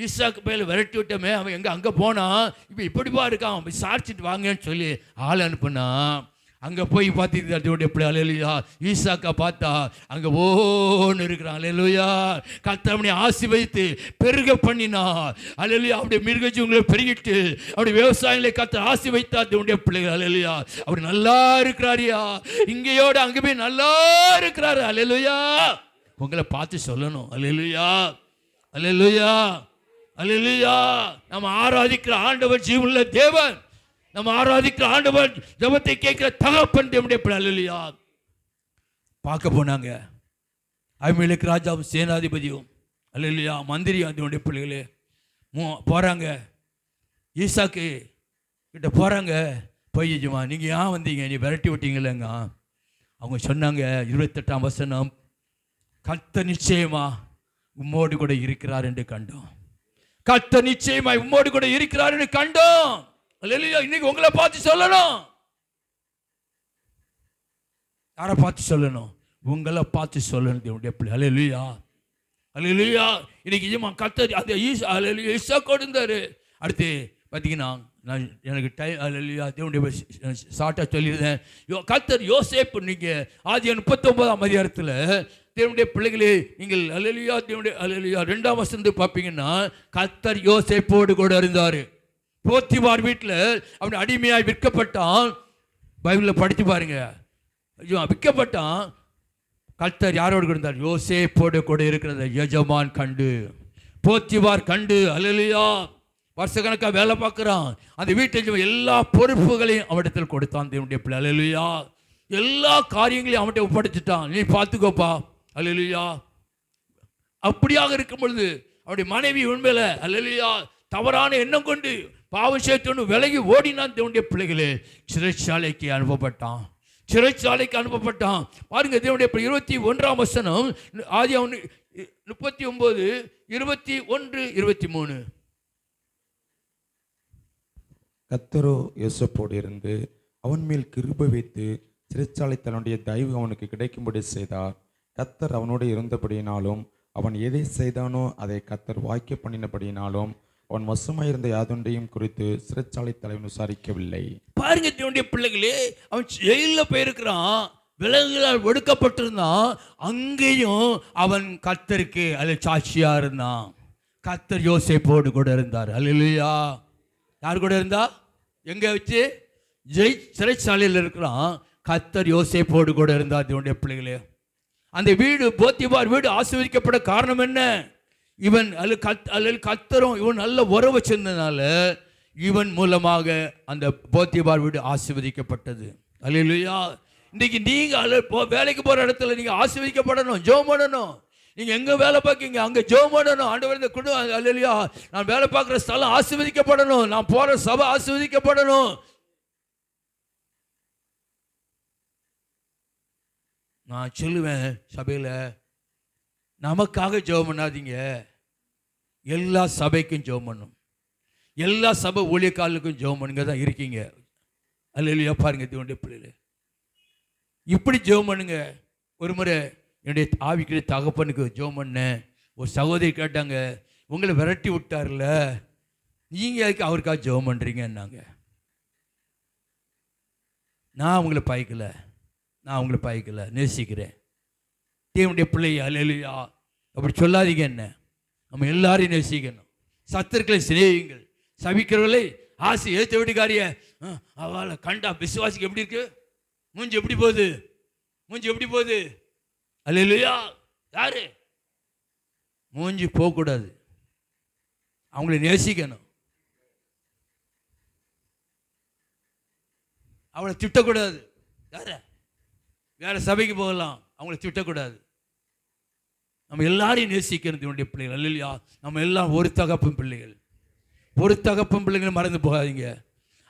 ஈசாக்கு போய் விரட்டி விட்டோமே, அவன் எங்கே அங்கே போனான், இப்போ இப்படிப்பா இருக்கான், அவன் விசாரிச்சுட்டு வாங்கன்னு சொல்லி ஆள் அனுப்புனான். அங்கே போய் பார்த்துட்டு பிள்ளை அல்லேலூயா ஈசாக்கா பார்த்தா அங்கே ஓன்னு இருக்கிறான். அல்லேலூயா. கர்த்தர் ஆசீர்வதித்து பெருக பண்ணினா. அல்லேலூயா. அவருடைய மிருகஜீவங்களை பெருகிட்டு அவருடைய விவசாயங்களை கர்த்தர் ஆசீர்வதித்தா தேவனுடைய பிள்ளைகள். அல்லேலூயா. அவர் நல்லா இருக்கிறாரியா, இங்கேயோடு அங்கே போய் நல்லா இருக்கிறாரு. அல்லேலூயா. உங்களை பார்த்து சொல்லணும். அல்லேலூயா. அல்லேலூயா. அல்லேலூயா. நம்ம ஆராதிக்கிற ஆண்டவர் ஜீவனுள்ள தேவன், நம்ம ஆராதிக்கிற ஆண்டவர் ஜெபத்தை கேட்கிற தகப்பன் தேவனுடைய பிள்ளை. அல்லேலூயா. பார்க்க போனாங்க அபிமெலேக் ராஜாவும் சேனாதிபதியும் அல்லேலூயா மந்திரியும் தேவனுடைய பிள்ளைகளே போகிறாங்க, ஈசாக்கு கிட்ட போகிறாங்க. போய்ஜுமா நீங்கள் ஏன் வந்தீங்க, நீ விரட்டி விட்டீங்களேங்க. அவங்க சொன்னாங்க 28ஆம் வசனம், கர்த்தர் நிச்சயமா உம்மோடு கூட இருக்கிறார் என்று கண்டோம். கர்த்தர் நிச்சயமா உம்மோடு கூட இருக்கிறார் என்று கண்டோம். அல்லேலூயா. இன்னைக்கு உங்களை பார்த்து சொல்லணும். யாரை பார்த்து சொல்லணும்? உங்களை பார்த்து சொல்லணும் தேவனுடைய பிள்ளை. அல்லேலூயா. அல்லேலூயா. இன்னைக்கு கர்த்தர் அது ஈசாக்கோடு இருந்தாரு. அடுத்து பார்த்தீங்கன்னா நான் எனக்கு அல்லேலூயா தேவனுடைய ஷார்ட்டாக சொல்லியிருந்தேன். கர்த்தர் யோசேப்பு, நீங்கள் ஆதியாகமம் 39ஆம் அதிகாரத்தில் தேவனுடைய பிள்ளைகளே நீங்கள் அல்லேலூயா தேவனுடைய அல்லேலூயா 2ஆம் வசனத்தை பார்ப்பீங்கன்னா கர்த்தர் யோசேப்போடு கூட இருந்தார். போத்திபார் வீட்டில் அவன் அடிமையாய் விற்கப்பட்டான். பைபிளில் படித்து பாருங்க, விற்கப்பட்டான். கர்த்தர் யாரோடு இருந்தார்? யோசேப்போடு கூட இருக்கிறத எஜமான் கண்டு, போத்திபார் கண்டு. அல்லேலூயா. வருஷக்கணக்காக வேலை பார்க்குறான். அந்த வீட்டில் எல்லா பொறுப்புகளையும் அவனிடத்தில் கொடுத்தான் தேவனுடைய பிள்ளை. அல்லேலூயா. எல்லா காரியங்களையும் அவன்கிட்ட ஒப்படைச்சிட்டான். நீ பார்த்துக்கோப்பா. அல்லேலூயா. அப்படியாக இருக்கும் பொழுது அவருடைய மனைவி உண்மையில அல்லேலூயா தவறான எண்ணம் கொண்டு பாவம் செய்து விலகி ஓடினான் தேவனுடைய பிள்ளைகளே. சிறைச்சாலைக்கு அனுப்பப்பட்டான். சிறைச்சாலைக்கு அனுப்பப்பட்டான். பாருங்க தேவனுடைய 21ஆம் வசனம் ஆதியாகமம் 39 21 23. கர்த்தரோ யோசேப்போடு இருந்து அவன் மேல் கிருபை வைத்து சிறைச்சாலை தன்னுடைய தயவு அவனுக்கு கிடைக்கும்படி செய்தார். கர்த்தர் அவனோடு இருந்தபடியினாலும் அவன் எதை செய்தானோ அதை கர்த்தர் வாய்க்க பண்ணினபடியினாலும் அவன் வசமாயிருந்த யாதொன்றையும் குறித்து சிறைச்சாலை தலைவன் விசாரிக்கவில்லை. பாருங்க தேவனுடைய பிள்ளைகளே, அவன் ஜெயிலில் போயிருக்கிறான், விலங்குகளால் ஒடுக்கப்பட்டிருந்தான். அங்கேயும் அவன் கர்த்தருக்கு அதில் சாட்சியா இருந்தான். கர்த்தர் யோசேப்போடு கூட இருந்தார். அல்லேலூயா. யார் கூட இருந்தா? எங்க வச்சு? சிறைச்சாலையில் இருக்கிறான். கர்த்தர் யோசேப்போடு கூட இருந்தார் தேவனுடைய பிள்ளைகளே. அந்த வீடு போத்திபார் வீடு ஆசீர்வதிக்கப்பட காரணம் என்ன? இவன் கர்த்தரும் இவன் நல்ல உறவு வச்சிருந்தனால இவன் மூலமாக அந்த போத்திபார் வீடு ஆசீர்வதிக்கப்பட்டது. அல்லேலூயா. இன்னைக்கு நீங்க வேலைக்கு போற இடத்துல நீங்க ஆசீர்வதிக்கப்படணும், ஜெபம் பண்ணணும். நீங்க எங்க வேலை பார்க்கீங்க அங்க ஜெபம் பண்ணணும். ஆண்டவரே இந்த குடும்பம் அல்லேலூயா நான் வேலை பார்க்குற ஸ்தலம் ஆசீர்வதிக்கப்படணும், நான் போற சபை ஆசீர்வதிக்கப்படணும். நான் சொல்லுவேன் சபையில், நமக்காக ஜெபம் பண்ணாதீங்க, எல்லா சபைக்கும் ஜெபம் பண்ணும், எல்லா சபை ஊழியக்காரர்களுக்கும் ஜெபம் பண்ணுங்க தான் இருக்கீங்க. அல்லேலூயா. பாருங்க தேவனுடைய பிள்ளைகளே, இப்படி ஜெபம் பண்ணுங்க. ஒரு முறை என்னுடைய ஆவிக்குரிய தகப்பனுக்கு ஜெபம் பண்ணேன். ஒரு சகோதரி கேட்டாங்க, உங்களை விரட்டி விட்டார்ல, நீங்கள் அதுக்கு அவருக்காக ஜெபம் பண்ணுறீங்கன்னாங்க. நான் உங்களை பாய்க்கலை, நேசிக்கிறேன். தேவனுடைய பிள்ளை அல்லேலூயா. அப்படி சொல்லாதீங்க. என்ன, நம்ம எல்லாரையும் நேசிக்கணும். சத்துருக்களை சிநேகியுங்கள், சபிக்கிறவர்களை ஆசை. ஏற்ற வீட்டுக்காரிய அவளை கண்டா விசுவாசிக்கு எப்படி இருக்கு? மூஞ்சி எப்படி போகுது? அல்லேலூயா. யாரு மூஞ்சி போகக்கூடாது, அவங்களை நேசிக்கணும். அவளை திட்டக்கூடாது. வேற சபைக்கு போகலாம், அவங்களை திட்டக்கூடாது. நம்ம எல்லாரையும் நேசிக்கிறது என்னுடைய பிள்ளைகள். அல்லேலூயா. நம்ம எல்லாம் ஒரு தகப்பன் பிள்ளைகள் மறந்து போகாதீங்க.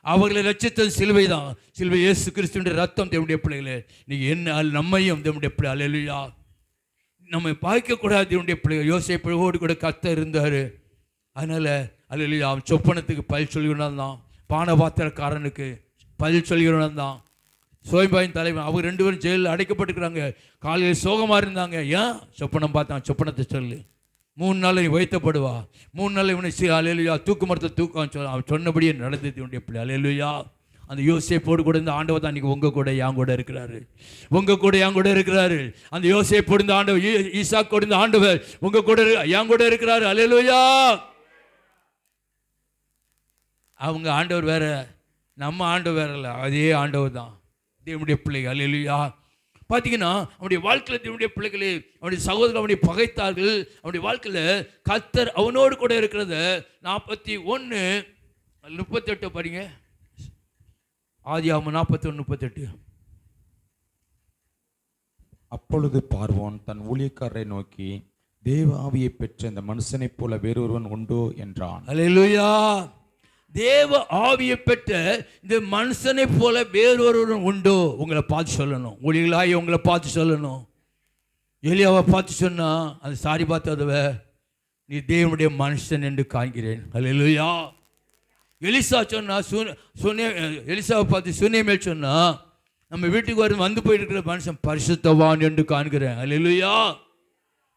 அவர்களை ரட்சித்தது சிலுவை தான். சிலுவை இயேசு கிறிஸ்துவினுடைய ரத்தம். தேவனுடைய பிள்ளைகளே, நீங்கள் என்ன நம்மையும் தேவனுடைய பிள்ளை. அல்லேலூயா. நம்ம பார்க்கக்கூடாது. தேவனுடைய பிள்ளைகள் யோசேப்போடு கூட கர்த்தர் இருந்தார். அதனால் அல்லேலூயா. அவன் சொப்பனத்துக்கு பதில் சொல்லிவிடான் தான். பானபாத்திரக்காரனுக்கு பதில் சொல்லிவிடான் தான். சோய்பாயின் தலைவன் அவர் 2 பேரும் ஜெயிலில் அடைக்கப்பட்டுக்கிறாங்க. காலையில் சோகமாக இருந்தாங்க. ஏன்? சொப்பனம் பார்த்தான். சொப்பனத்தை சொல்லு, 3 நாள் நீ வைத்தப்படுவா, 3 நாள் இவனை அல்லேலூயா தூக்கு மரத்தை தூக்கம் சொல்ல. அவன் சொன்னபடியே நடந்தது உடைய பிள்ளை. அல்லேலூயா. அந்த யோசேப்போடு கூட இந்த ஆண்டவர் தான் இன்றைக்கி உங்கள் கூட என் கூட இருக்கிறாரு. அந்த யோசேப்போடு இந்த ஆண்டவர், ஈசாக்கோடு இந்த ஆண்டவர் உங்கள் கூட என் கூட இருக்கிறாரு. அல்லேலூயா. அவங்க ஆண்டவர் வேற, நம்ம ஆண்டவர் வேற இல்லை, அதே ஆண்டவர் தான் தேவனுடைய பிள்ளைகள். அல்லேலூயா. பார்த்தீங்கன்னா அவனுடைய வாழ்க்கையில் தேவனுடைய பிள்ளைகளே, அவனுடைய சகோதரர்கள் அவனுடைய பகைத்தார்கள். அவனுடைய வாழ்க்கையில் கர்த்தர் அவனோடு கூட இருக்கிறத 41:38 படிங்க. ஆதியாகமம் 41:38. அப்பொழுது பார்வோன் தன் ஊழியக்காரரை நோக்கி, தேவ ஆவியை பெற்ற இந்த மனுஷனைப் போல வேறொருவன் உண்டோ என்றான். அல்லேலூயா. தேவ ஆவியை பெற்ற இந்த மனுஷனை போல வேறொருவன் உண்டோ? உங்களை பார்த்து சொல்லணும். ஊழியர்களாகி உங்களை பார்த்து சொல்லணும். எலியாவை பார்த்து சொன்னா, அந்த சாரி பார்த்ததவ, நீ தேவனுடைய மனுஷன் என்று காண்கிறேன். அல்லேலூயா. எலிசா சொன்னா, எலிசாவை பார்த்து சுனேமேல் சொன்னா, நம்ம வீட்டுக்கு வந்து போயிட்டு இருக்கிற மனுஷன் பரிசுத்தவான் என்று காண்கிறேன். அல்லேலூயா.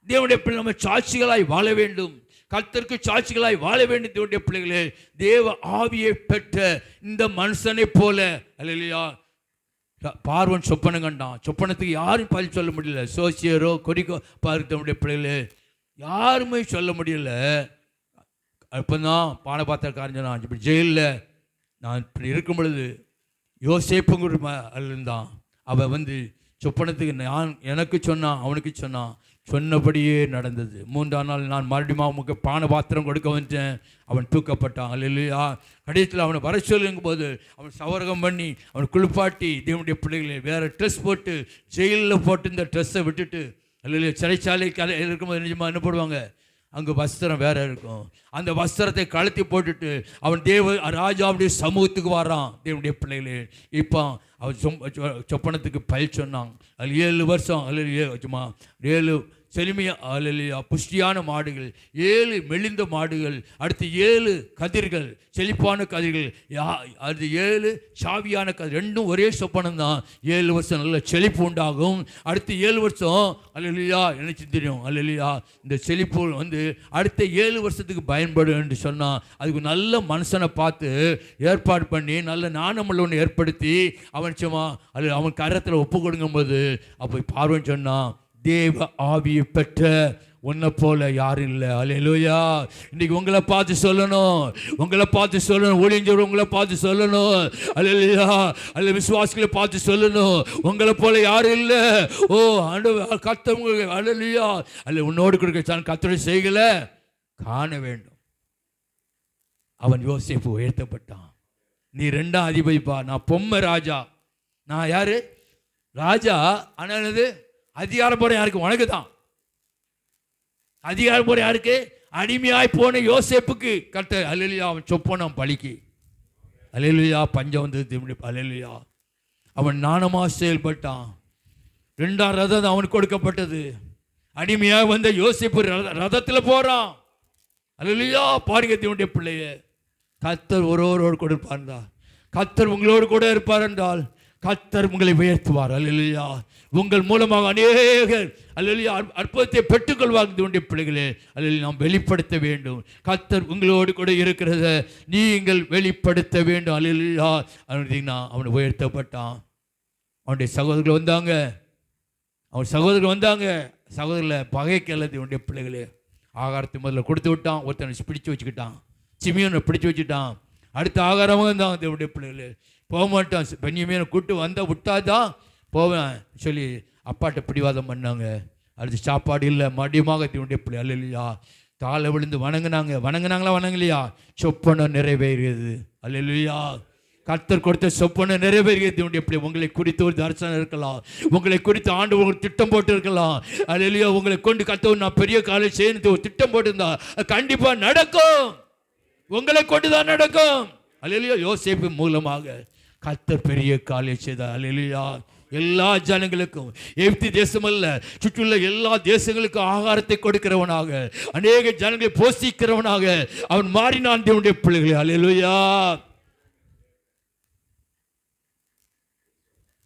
தேவனுடைய பிள்ளை நம்ம சாட்சிகளாய் வாழ வேண்டும். கர்த்தருக்கு சாட்சிகளாய் வாழ வேண்டும். தேவனுடைய பிள்ளைகளே, தேவ ஆவியை பெற்ற இந்த மனுஷனை போல. அல்லேலூயா. பார்வன் சொப்பனம் கண்டான். சொப்பனத்துக்கு யாரும் பதில் சொல்ல முடியல. சோசியரோ கொடிக்கோ பார்த்து தேவனுடைய பிள்ளைகளே யாருமே சொல்ல முடியல. அப்போதான் பானபாத்திரக்காரன் சொன்னான், இப்படி ஜெயிலில் நான் இப்படி இருக்கும் பொழுது யோசேப்புங்கிற இருந்தான். அவன் வந்து சொப்பனத்துக்கு எனக்கு சொன்னான், அவனுக்கு சொன்னான். சொன்னபடியே நடந்தது. 3ஆம் நாள் நான் மறுபடியும் அவனுக்கு பானபாத்திரம் கொடுக்க வந்துட்டேன். அவன் தூக்கப்பட்டான். அல்லேலூயா. கடைசியில் அவனை வர சொல்லுங்கும் போது அவன் சவரகம் பண்ணி அவனை குளிப்பாட்டி தேவனுடைய பிள்ளைகளை வேறு ட்ரெஸ் போட்டு, ஜெயிலில் போட்டு இந்த ட்ரெஸ்ஸை விட்டுட்டு, அல்லேலூயா, சிறைச்சாலைக்கு இருக்கும்போது நிஜமாக என்ன போடுவாங்க, அங்கே வஸ்திரம் வேற இருக்கும். அந்த வஸ்திரத்தை கழுத்தி போட்டுட்டு அவன் ராஜாவுடைய சமூகத்துக்கு வரான். தேவனுடைய பிள்ளைகளே, இப்போ அவன் சொப்பனத்துக்கு பயில் சொன்னான். அது 7 வருஷம். அல்லேலூயா. 7 செழுமையா, அல்லேலூயா, புஷ்டியான மாடுகள், 7 மெலிந்த மாடுகள், அடுத்து 7 கதிர்கள், செழிப்பான கதிர்கள், அடுத்து 7 சாவியான கதிர். ரெண்டும் ஒரே சொப்பனம் தான். 7 வருஷம் நல்ல செழிப்பு உண்டாகும். அடுத்து 7 வருஷம் அல்லேலூயா நினைச்சு தெரியும். அல்லேலூயா. இந்த செழிப்பு வந்து அடுத்த 7 வருஷத்துக்கு பயன்படும் என்று சொன்னான். அதுக்கு நல்ல மனுஷனை பார்த்து ஏற்பாடு பண்ணி நல்ல நாணமுள்ளவனை ஏற்படுத்தி அவன் சும்மா அவன் கரத்தில் ஒப்பு கொடுங்கும்போது அப்போ பார்வன் சொன்னான், தேவ ஆவியை பெற்ற உன்னை போல யாரும் இல்லை. அல்லேலூயா. இன்னைக்கு உங்களை பார்த்து சொல்லணும், ஒளிஞ்சவர் உங்களை பார்த்து சொல்லணும். அல்லேலூயா. அல்ல விசுவாசிகளை பார்த்து சொல்லணும், உங்களை போல யாரும் இல்லை. ஓ ஆண்டவர் கர்த்தர், அல்லேலூயா, அல்ல உன்னோடு கொடுக்க கர்த்தருடைய செய்கலை காண வேண்டும். அவன் யோசேப்பு உயர்த்தப்பட்டான். நீ 2ஆம் அதிபதிப்பா, நான் பொம்மை ராஜா. நான் யாரு? ராஜா. ஆனால் அதிகாரம் போற யாருக்கு? உனக்கு தான் அதிகாரம் போற யாருக்கு? அடிமையாய் போன யோசேப்புக்கு கர்த்தர். அல்லேலூயா. அவன் சொப்பனம் பலிக்கு. அல்லேலூயா. பஞ்சம் வந்தது. அல்லேலூயா. அவன் நாணமா செயல்பட்டான். 2ஆம் ரதம் அவனுக்கு கொடுக்கப்பட்டது. அடிமையாக வந்த யோசேப்பு ரதத்தில் போறான். அல்லேலூயா. பாருங்க தேவனுடைய பிள்ளைய, கர்த்தர் ஒருவரோடு கூட இருப்பார். கர்த்தர் உங்களோடு கூட இருப்பார் என்றால் கர்த்தர் உங்களை உயர்த்துவார். அல்லேலூயா. உங்கள் மூலமாக அநேகர் அல்லேலூயா அற்புதத்தை பெற்றுக்கொள்வார். வேண்டிய பிள்ளைகளே, அல்லேலூயா, நாம் வெளிப்படுத்த வேண்டும். கர்த்தர் உங்களோடு கூட இருக்கிறத நீங்கள் வெளிப்படுத்த வேண்டும். அல்லேலூயா. அவனை உயர்த்தப்பட்டான். அவனுடைய சகோதரர்கள் வந்தாங்க. சகோதரர்களை பகைக்கல. தேவனுடைய பிள்ளைகளே, ஆகாரத்தை முதல்ல கொடுத்து விட்டான். ஒருத்தனை பிடிச்சு வச்சுக்கிட்டான். சிமியோனை பிடிச்சு வச்சுட்டான். அடுத்த ஆகாரமாக தான் தேவனுடைய பிள்ளைகளே. போக மாட்டான். பென்யமீனை கூட்டு வந்தால் விட்டாதான் போவேன் சொல்லி அப்பாட்ட பிடிவாதம் பண்ணாங்க. அடுத்து சாப்பாடு இல்லை, மடியமாக தேவனுடைய பிள்ளை அல்லேலூயா தாழ விழுந்து வணங்கினாங்களா வணங்கலையா? சொப்பனை நிறைவேறியது. அல்லேலூயா. கர்த்தர் கொடுத்த சொப்பனை நிறைவேறியது. தேவனுடைய பிள்ளை, உங்களை குறித்து ஒரு தரிசனம் இருக்கலாம், உங்களை குறித்து ஆண்டு ஒரு திட்டம் போட்டு இருக்கலாம். அல்லேலூயா. உங்களை கொண்டு கர்த்தர் நான் பெரிய காலேஜ் செய்யணும் ஒரு திட்டம் போட்டிருந்தா கண்டிப்பாக நடக்கும். உங்களை கொண்டுதான் நடக்கும். அல்லேலூயா. யோசேப்பு மூலமாக கர்த்தர் பெரிய காரியம் செய்தார். அல்லேலூயா. எல்லா ஜனங்களுக்கும், எகிப்து தேசம் அல்ல, சுற்றியுள்ள எல்லா தேசங்களுக்கும் ஆகாரத்தை கொடுக்கிறவனாக, அநேக ஜனங்களை போஷிக்கிறவனாக அவன் மாறினான். தேவனுடைய பிள்ளைகளே, அல்லேலூயா.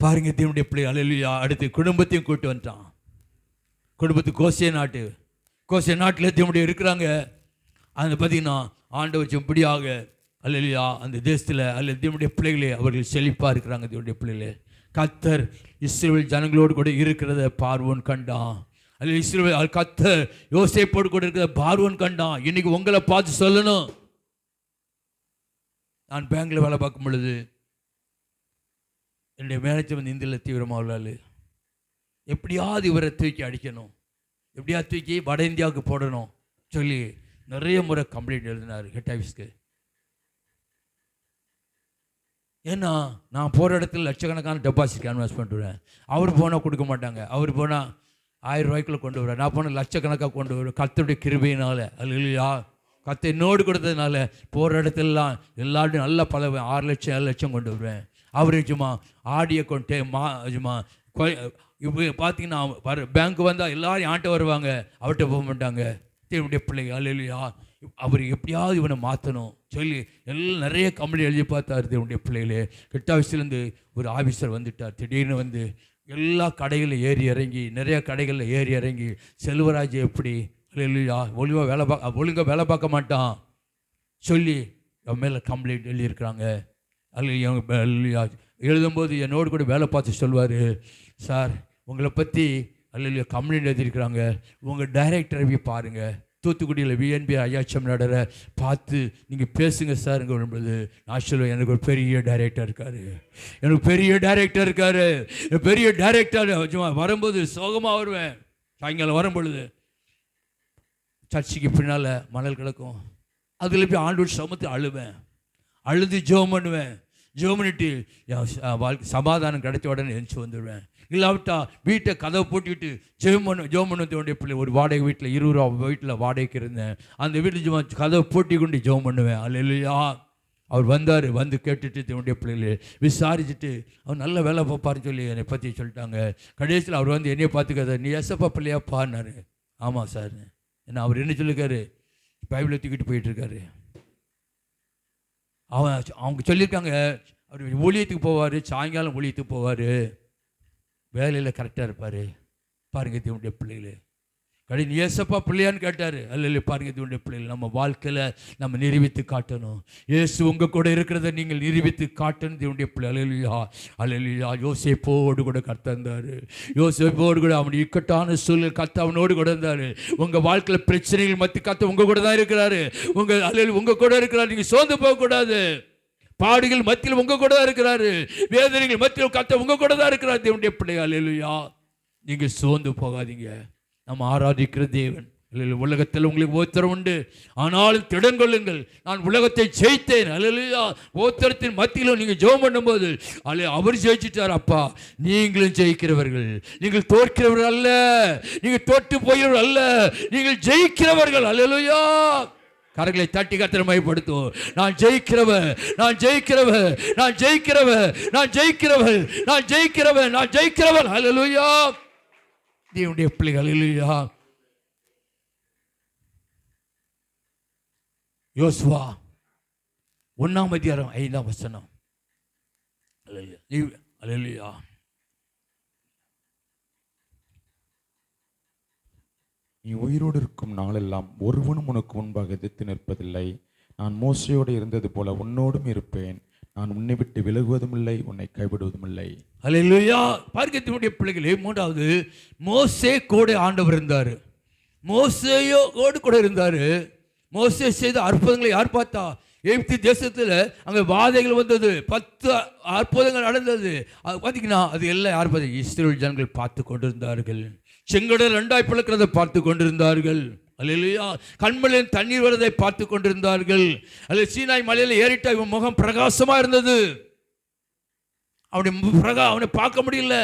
பாருங்க தேவனுடைய பிள்ளை, அல்லேலூயா. அடுத்து குடும்பத்தையும் கூட்டு வந்துட்டான். குடும்பத்துக்கு கோசே நாட்டில் தேவனுடைய இருக்கிறாங்க. அந்த பார்த்தீங்கன்னா ஆண்டவர் செம்படியாக அல்லேலூயா அந்த தேசத்தில் அல்ல தேவனுடைய பிள்ளைகளே அவர்கள் செழிப்பாக இருக்கிறாங்க. தேவனுடைய பிள்ளைகளே, கர்த்தர் இஸ்ரவேல் ஜனங்களோடு கூட இருக்கிறத பார்வோன் கண்டான். அல்ல இஸ்ரவேல் கர்த்தர் யோசேப்போடு கூட இருக்கிறத பார்வோன் கண்டான். இன்னைக்கு உங்களை பார்த்து சொல்லணும். நான் பேங்கில் வேலை பார்க்கும் பொழுது என்னுடைய மேனேஜர் வந்து இந்தியில் தீவிரமாக உள்ளாள். எப்படியாவது இவரை தூக்கி அடிக்கணும், எப்படியாவது தூக்கி வட இந்தியாவுக்கு போடணும் சொல்லி நிறைய முறை கம்ப்ளைண்ட் எழுதினார் ஹெட் ஆஃபீஸ்க்கு. ஏன்னா நான் போகிற இடத்துல லட்சக்கணக்கான டெபாசிட் கேன்வாஸ் பண்ணுறேன். அவர் போனால் கொடுக்க மாட்டாங்க. அவர் போனால் 1000 ரூபாய்க்குள்ளே கொண்டு வரேன். நான் போனால் லட்சக்கணக்காக கொண்டு வருவேன். கர்த்தருடைய கிருபையினால். அல்லேலூயா. கர்த்தர் என்னோடு கொடுத்ததுனால போகிற இடத்துலலாம் எல்லாரும் நல்லா 6 லட்சம் 7 லட்சம் கொண்டு வருவேன். அவர் சும்மா ஆடியை கொண்டு சும்மா இப்போ பார்த்தீங்கன்னா பேங்க் வந்தால் எல்லாரும் ஆண்ட வருவாங்க, அவர்கிட்ட போக மாட்டாங்க. தேவனுடைய பிள்ளைங்க அல்லேலூயா. அவர் எப்படியாவது இவனை மாற்றணும் சொல்லி எல்லாம் நிறைய கம்பெனி எழுதி பார்த்தார். தேவனுடைய பிள்ளைகளே, ஹெட் ஆஃபீஸ்லேருந்து ஒரு ஆஃபீஸர் வந்துட்டார். திடீர்னு வந்து எல்லா கடைகளில் ஏறி இறங்கி, நிறைய கடைகளில் ஏறி இறங்கி, செல்வராஜ் எப்படி அல்லேலூயா ஒழுங்காக வேலை பார்க்க மாட்டான் சொல்லி அவன் மேலே கம்ப்ளைண்ட் எழுதியிருக்கிறாங்க. அல்லேலூயா. எழுதும்போது என்னோடு கூட வேலை பார்த்து சொல்வார், சார் உங்களை பற்றி அல்லேலூயா கம்ப்ளைண்ட் எழுதியிருக்கிறாங்க, உங்கள் டைரக்டரை பாருங்கள், தூத்துக்குடியில் விஎன்பி ஐயாச்சம் நடரை பார்த்து நீங்கள் பேசுங்க சார். என்பது நான் சொல்லுவேன், எனக்கு ஒரு பெரிய டைரக்டர் இருக்கார், பெரிய டைரக்டர். சும்மா வரும்போது சோகமாக வருவேன். சாயங்காலம் வரும்பொழுது சர்ச்சுக்கு பின்னால் மணல் கிடக்கும், அதில் போய் ஆண்டோடு சமத்து அழுது ஜெபம் பண்ணுவேன். ஜெபம் பண்ணிட்டு வாழ்க்கை சமாதானம் கிடைச்ச உடனே எழுந்து வந்துடுவேன். இல்லாவிட்டா வீட்டை கதவை போட்டுக்கிட்டு ஜெபம் பண்ண வேண்டிய பிள்ளை. ஒரு வாடகை வீட்டில் 20 ரூபா வீட்டில் வாடகைக்கு இருந்தேன். அந்த வீட்டில் கதவை போட்டி கொண்டு ஜெபம் பண்ணுவேன். அல்லேலூயா. அவர் வந்தார், வந்து கேட்டுட்டு தேவனுடைய பிள்ளைகளே விசாரிச்சுட்டு அவர் நல்ல வேலை பார்ப்பாருன்னு சொல்லி என்னை பற்றி சொல்லிட்டாங்க. கடைசியில் அவர் வந்து என்னையை பார்த்துக்காத, நீ ஏசப்பா பிள்ளையாப்பான்னாரு. ஆமாம் சார். ஏன்னா அவர் என்ன சொல்லியிருக்காரு, பைபிளை தூக்கிட்டு போயிட்டுருக்காரு. அவங்க சொல்லியிருக்காங்க, அவர் ஊழியத்துக்கு போவார், சாயங்காலம் ஊழியத்துக்கு போவார், வேலையில் கரெக்டாக இருப்பார். பாருங்க தேவனுடைய பிள்ளைகளே, நீ ஏசப்பா பிள்ளையான்னு கேட்டார். அல்ல பாருங்க தேவனுடைய பிள்ளைகள், நம்ம வாழ்க்கையில் நம்ம நிரூபித்து காட்டணும். இயேசு உங்கள் கூட இருக்கிறத நீங்கள் நிரூபித்து காட்டணும் தேவனுடைய பிள்ளை. அல்லேலூயா. அல்லேலூயா. யோசேப்போடு கூட கர்த்தர் இருந்தார். யோசேப்போடு கூட அவன் இக்கட்டான சூழல் கர்த்தர் அவனோடு கூட இருந்தார். உங்கள் வாழ்க்கையில் பிரச்சனைகள் மத்தி கர்த்தர் உங்கள் கூட தான் இருக்கிறாரு. உங்கள் கூட இருக்கிறார். நீங்கள் சோர்ந்து போகக்கூடாது. பாடுகள் மத்தியில் உங்கள் கூட தான் இருக்கிறாரு. வேதனைகள் மத்தியில் கர்த்தர் உங்கள் கூட தான் இருக்கிறார் தேவனுடைய பிள்ளை. அல்லேலூயா. நீங்கள் சோர்ந்து போகாதீங்க. நம்ம ஆராதிக்கிற தேவன். உலகத்தில் உங்களுக்கு ஓத்திரம் உண்டு, ஆனாலும் திடன் கொள்ளுங்கள், நான் உலகத்தை ஜெயித்தேன். அல்லேலூயா. ஓத்திரத்தின் மத்தியிலும் நீங்கள் ஜெபம் பண்ணும்போது அவர் ஜெயிச்சிட்டார். அப்பா நீங்களும் ஜெயிக்கிறவர்கள், நீங்கள் தோற்கிறவர்கள் அல்ல, நீங்கள் தோற்று போகிறவர்கள் அல்ல, நீங்கள் ஜெயிக்கிறவர்கள். அல்லேலூயா. கரங்களை தட்டி கர்த்தரை மகிமைப்படுத்துவோம். நான் ஜெயிக்கிறவன், நான் ஜெயிக்கிறவன், நான் ஜெயிக்கிறவன், நான் ஜெயிக்கிறவன், நான் ஜெயிக்கிறவன், நான் ஜெயிக்கிறவன். அல்லேலூயா. தேவனுடைய பிள்ளைகள். அல்லேலூயா. யோசுவா 1-ம் அதிகாரம் 5-ம் வசனம். அல்லேலூயா. நீ உயிரோடு இருக்கும் நாளெல்லாம் ஒருவனும் உனக்கு முன்பாக எதிர்த்து நிற்பதில்லை. நான் மோசையோடு இருந்தது போல உன்னோடும் இருப்பேன். நான் உன்னை விட்டு விலகுவதும் இல்லை, உன்னை கைவிடுவதும் இல்லை. அல்லேலூயா. பார்க்கக்கூடிய பிள்ளைகளே, மூன்றாவது, மோசே கூட ஆண்டவர் இருந்தார். மோசேயோடு கூட இருந்தார். மோசே செய்த அற்புதங்களை யார் பார்த்தா? எகிப்து தேசத்தில் அங்கே வாதைகள் வந்தது, 10 அற்புதங்கள் நடந்தது. அது பார்த்தீங்கன்னா அது எல்லாம் யார் பார்த்து? இஸ்ரவேல் ஜனங்கள் பார்த்து கொண்டிருந்தார்கள். செங்கடல் 2 பிளக்கிறதை பார்த்து கொண்டிருந்தார்கள். அல்லேலூயா. கண்மலையில் தண்ணீர் வருவதை பார்த்து கொண்டிருந்தார்கள். அல்ல சீனாய் மலையில் ஏறிட்டா இவன் முகம் பிரகாசமாக இருந்தது. அவனை பார்க்க முடியல.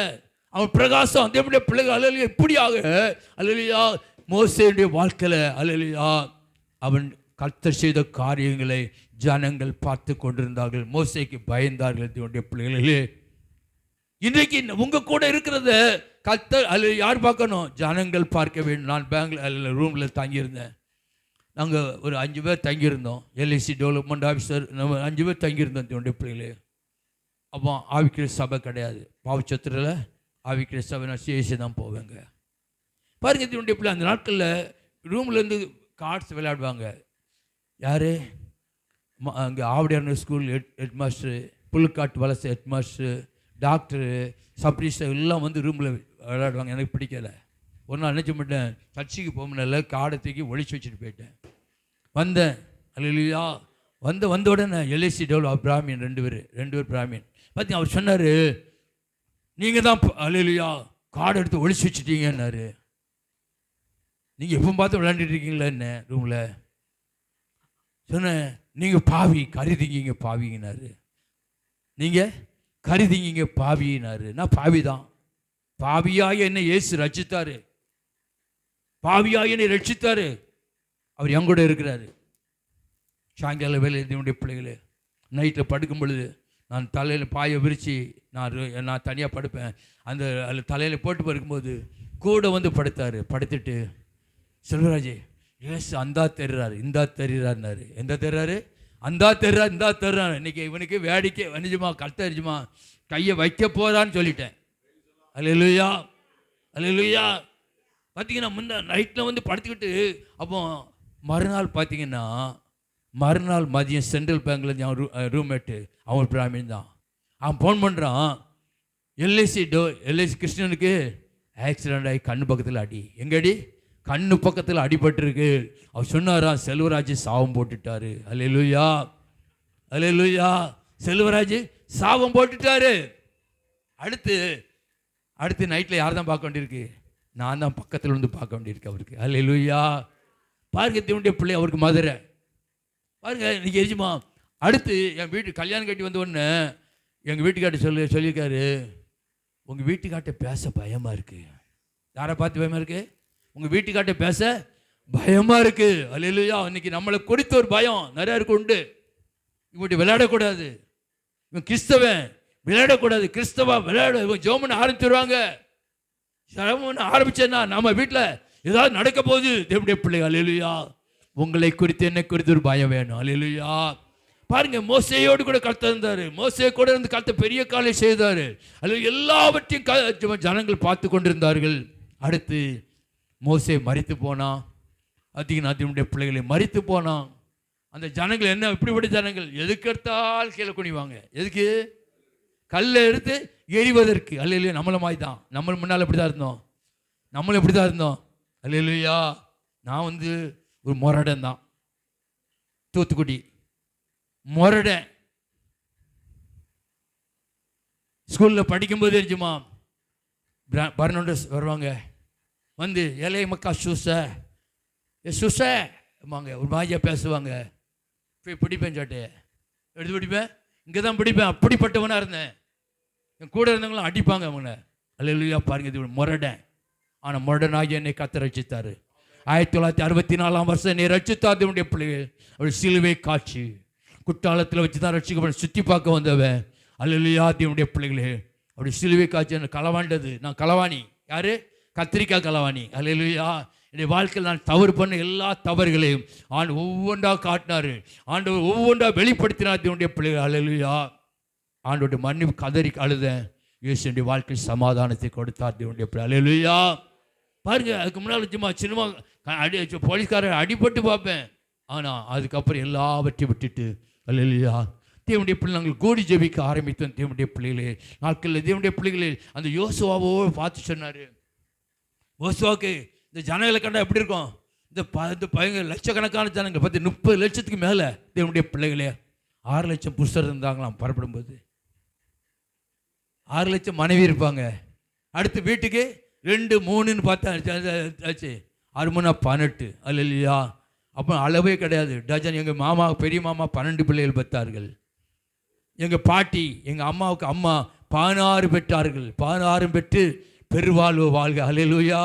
அவன் பிரகாசம். அதே பிள்ளைகள் அல்லேலூயா. இப்படியாக அல்லேலூயா மோசேயுடைய வாழ்க்கையில் அல்லேலூயா அவன் கர்த்தர் செய்த காரியங்களை ஜனங்கள் பார்த்து கொண்டிருந்தார்கள். மோசேக்கு பயந்தார்கள். என்னுடைய பிள்ளைகளே, இன்றைக்கு உங்க கூட இருக்கிறத கர்த்தர் அல்ல யார் பார்க்கணும்? ஜனங்கள் பார்க்க வேண்டும். நான் பெங்களூர் ரூமில் தங்கியிருந்தேன். நாங்கள் ஒரு 5 பேர் தங்கியிருந்தோம். எல்ஐசி டெவலப்மெண்ட் ஆஃபீஸர், நம்ம 5 பேர் தங்கியிருந்தோம். என்னுடைய பிள்ளைகளே, அப்போ ஆவிக்கிற சபை கிடையாது. பாவச்சத்திரில் ஆவிக்கிற சபை நான் சிஎஸ்சி தான் போவேங்க. பாருங்க, என்னுடைய பிள்ளை அந்த நாட்களில் ரூம்லேருந்து கார்ட்ஸ் விளையாடுவாங்க. யார்? அங்கே ஆவடியான ஸ்கூல் ஹெட் மாஸ்டரு, புல்காட்டு வலசை ஹெட் மாஸ்டரு, டாக்டரு, சப்ரிஸ்டர் எல்லாம் வந்து ரூமில் விளையாடுவாங்க. எனக்கு பிடிக்கலை. ஒரு நாள் நினச்சி மாட்டேன், சர்ச்சைக்கு போகணும்ல, காடை தூக்கி ஒழிச்சு வச்சுட்டு போயிட்டேன். வந்தேன். அல்லேலூயா. வந்த உடனே எல்ஐசி டெவலப் பிராமின் 2 பேர் பிராமின் பார்த்தீங்க. அவர் சொன்னார், நீங்கள் தான் அல்லேலூயா காடை எடுத்து ஒழிச்சு வச்சுட்டீங்கன்னாரு. நீங்கள் எப்போ பார்த்து விளையாண்டுட்டு இருக்கீங்களா என்ன ரூமில்? சொன்னேன், நீங்கள் பாவி, கருதிங்க பாவிங்கனாரு. நீங்கள் கருதிங்க பாவினாரு. நான் பாவி தான். பாவியாக என்னை இயேசு ரட்சித்தாரு. பாவியாக என்னை ரட்சித்தாரு. அவர் என் கூட இருக்கிறாரு. சாயங்கால வேலை என்னுடைய பிள்ளைகளே, நைட்டில் படுக்கும் பொழுது நான் தலையில் பாயை விரித்து நான் தனியாக படுப்பேன். அதில் தலையில் போட்டு படுக்கும்போது கூட வந்து படுத்தார். படுத்துட்டு, செல்வராஜே, ஏசு அந்தா தெரிறாரு, இந்தா தெரிறாருனாரு. எந்த தெரிறாரு? அந்தா தெரிறாரு, இந்தா தெரிறாரு. இன்னைக்கு இவனுக்கு வேடிக்கை வணிஜமா கட்டரிஜுமா கையை வைக்க போறான்னு சொல்லிட்டேன். அல்லேலூயா, அல்லேலூயா. பார்த்தீங்கன்னா முன்ன நைட்டில் வந்து படுத்துக்கிட்டு, அப்போ மறுநாள் பார்த்தீங்கன்னா மறுநாள் மதியம் சென்ட்ரல் பேங்க்லேருந்து அவன் ரூம்மேட்டு, அவன் பிராமின் தான். அவன் ஃபோன் பண்ணுறான், எல்ஐசி கிருஷ்ணனுக்கு ஆக்சிடெண்ட் ஆகி கண்ணு பக்கத்தில் அடி. எங்கடி? கண்ணு பக்கத்தில் அடிபட்டுருக்கு. அவர் சொன்னாராம், செல்வராஜ் சாபம் போட்டுட்டாரு. அல்லேலூயா, அல்லேலூயா. செல்வராஜ் சாபம் போட்டுட்டாரு. அடுத்து நைட்டில் யார் தான் பார்க்க வேண்டியிருக்கு? நான் தான் பக்கத்தில் வந்து பார்க்க வேண்டியிருக்கு அவருக்கு. அல்லேலூயா. பாருங்க, தீவுடைய பிள்ளை அவருக்கு மதுரை. பாருங்க, இன்னைக்கு எரிஞ்சுமா. அடுத்து என் வீட்டு கல்யாணம் கட்டி வந்த உடனே எங்கள் வீட்டுக்கார்ட்ட சொல்லியிருக்காரு, உங்கள் வீட்டுக்கார்ட்ட பேச பயமாக இருக்குது. யாரை பார்த்து பயமாக இருக்குது? உங்கள் வீட்டுக்கார்ட்ட பேச பயமாக இருக்குது. அல்லேலூயா. இன்னைக்கு நம்மளை குறித்த ஒரு பயம் நிறையா இருக்கு உண்டு. இவங்கள்ட்ட விளையாடக்கூடாது, இவன் கிறிஸ்தவன், விளையாடக்கூடாது. கிறிஸ்தவா விளையாட இவன் ஜோமன் ஆரம்பிச்சிருவாங்க. ஜோமன் ஆரம்பிச்சேன்னா நம்ம வீட்டில் ஏதாவது நடக்க போகுது. தேவனுடைய பிள்ளை, அல்லேலூயா. உங்களை குறித்து என்னை குறித்து ஒரு பயம் வேணும். அல்லேலூயா. பாருங்க, மோசேயோடு கூட கர்த்தர் இருந்தார். மோசே கூட இருந்து கர்த்தர் பெரிய காலை செய்தார். அல்ல எல்லாவற்றையும் ஜனங்கள் பார்த்து கொண்டிருந்தார்கள். அடுத்து மோசே மரித்து போனான். அதிகனுடைய பிள்ளைகளை மரித்து போனான். அந்த ஜனங்கள் என்ன இப்படிப்பட்ட ஜனங்கள்? எதுக்கு எடுத்தால் கீழே குனிவாங்க. எதுக்கு? கல்லை எடுத்து எறிவதற்கு. அல்லேலூயா. நம்மள மாதிரி தான். நம்ம முன்னால் எப்படி தான் இருந்தோம்? நம்மளும் எப்படி தான் இருந்தோம்? அல்லேலூயா. நான் வந்து ஒரு மொரடன் தான், தூத்துக்குடி மொரடன். ஸ்கூலில் படிக்கும்போது தெரிஞ்சுமா, பர்னோண்டஸ் வருவாங்க, வந்து ஏழை மக்கா சுசேம்பாங்க, ஒரு மாதிரியாக பேசுவாங்க. போய் பிடிப்பேன், சாட்டே எடுத்து பிடிப்பேன், இங்கே தான் பிடிப்பேன். அப்படிப்பட்டவனாக இருந்தேன். என் கூட இருந்தவங்களும் அடிப்பாங்க அவங்கள. அல்லேலூயா. பாருங்க, இது மொரடன். ஆனால் மொரடனாகி என்னை கர்த்தர் ரட்சித்தார். 1964 என்னை ரட்சித்தார். என்னுடைய பிள்ளைகள், அவள் சிலுவை காட்சி குற்றாலத்தில் வச்சு தான் ரட்சிக்கப்பட சுற்றி பார்க்க வந்தவன். அல்லேலூயா. என்னுடைய பிள்ளைகளே, அப்படி சிலுவை காட்சி என்ன களவாண்டது. நான் களவாணி. யாரு? கத்திரிக்காய் களவாணி. அல்லேலூயா. என்னுடைய வாழ்க்கையில் நான் தவறு பண்ண எல்லா தவறுகளையும் ஆண்டு ஒவ்வொன்றா காட்டினார். ஆண்டவர் ஒவ்வொன்றா வெளிப்படுத்தினார். என்னுடைய பிள்ளைகள், அல்லேலூயா. ஆண்டோட மன்னிப்பு கதறி அழுதேன். இயேசுடைய வாழ்க்கை சமாதானத்தை கொடுத்தார் தேவனுடைய பிள்ளை. அல்லேலூயா. பாருங்க, அதுக்கு முன்னால் சும்மா சினிமா போலீஸ்காரர் அடிபட்டு பார்ப்பேன். ஆனால் அதுக்கப்புறம் எல்லாவற்றையும் விட்டுட்டு அல்லேலூயா தேவனுடைய பிள்ளை நாங்கள் கூடி ஜெபிக்க ஆரம்பித்தோம். தேவனுடைய பிள்ளைகளே, நாட்களில் தேவனுடைய பிள்ளைகளே அந்த யோசுவாவோ பார்த்து சொன்னார், யோசுவாவுக்கு இந்த ஜனங்களை கண்டா எப்படி இருக்கும்? இந்த பையங்க லட்சக்கணக்கான ஜனங்கள் 30 லட்சத்துக்கு மேலே தேவனுடைய பிள்ளைகளே. 6 லட்சம் புருஷர் இருந்தாங்களாம் புறப்படும்போது. 6 லட்சம் மனைவி இருப்பாங்க. அடுத்து வீட்டுக்கு 2 3ன்னு பார்த்தா ஆச்சு. 6 3 18. அல்லேலூயா. அப்போ அளவே கிடையாது, டஜன். எங்கள் மாமா, பெரிய மாமா 12 பிள்ளைகள் பெற்றார்கள். எங்கள் பாட்டி, எங்கள் அம்மாவுக்கு அம்மா 16 பெற்றார்கள். 16 பெற்று பெருவாழ்வு வாழ்க. அல்லேலூயா.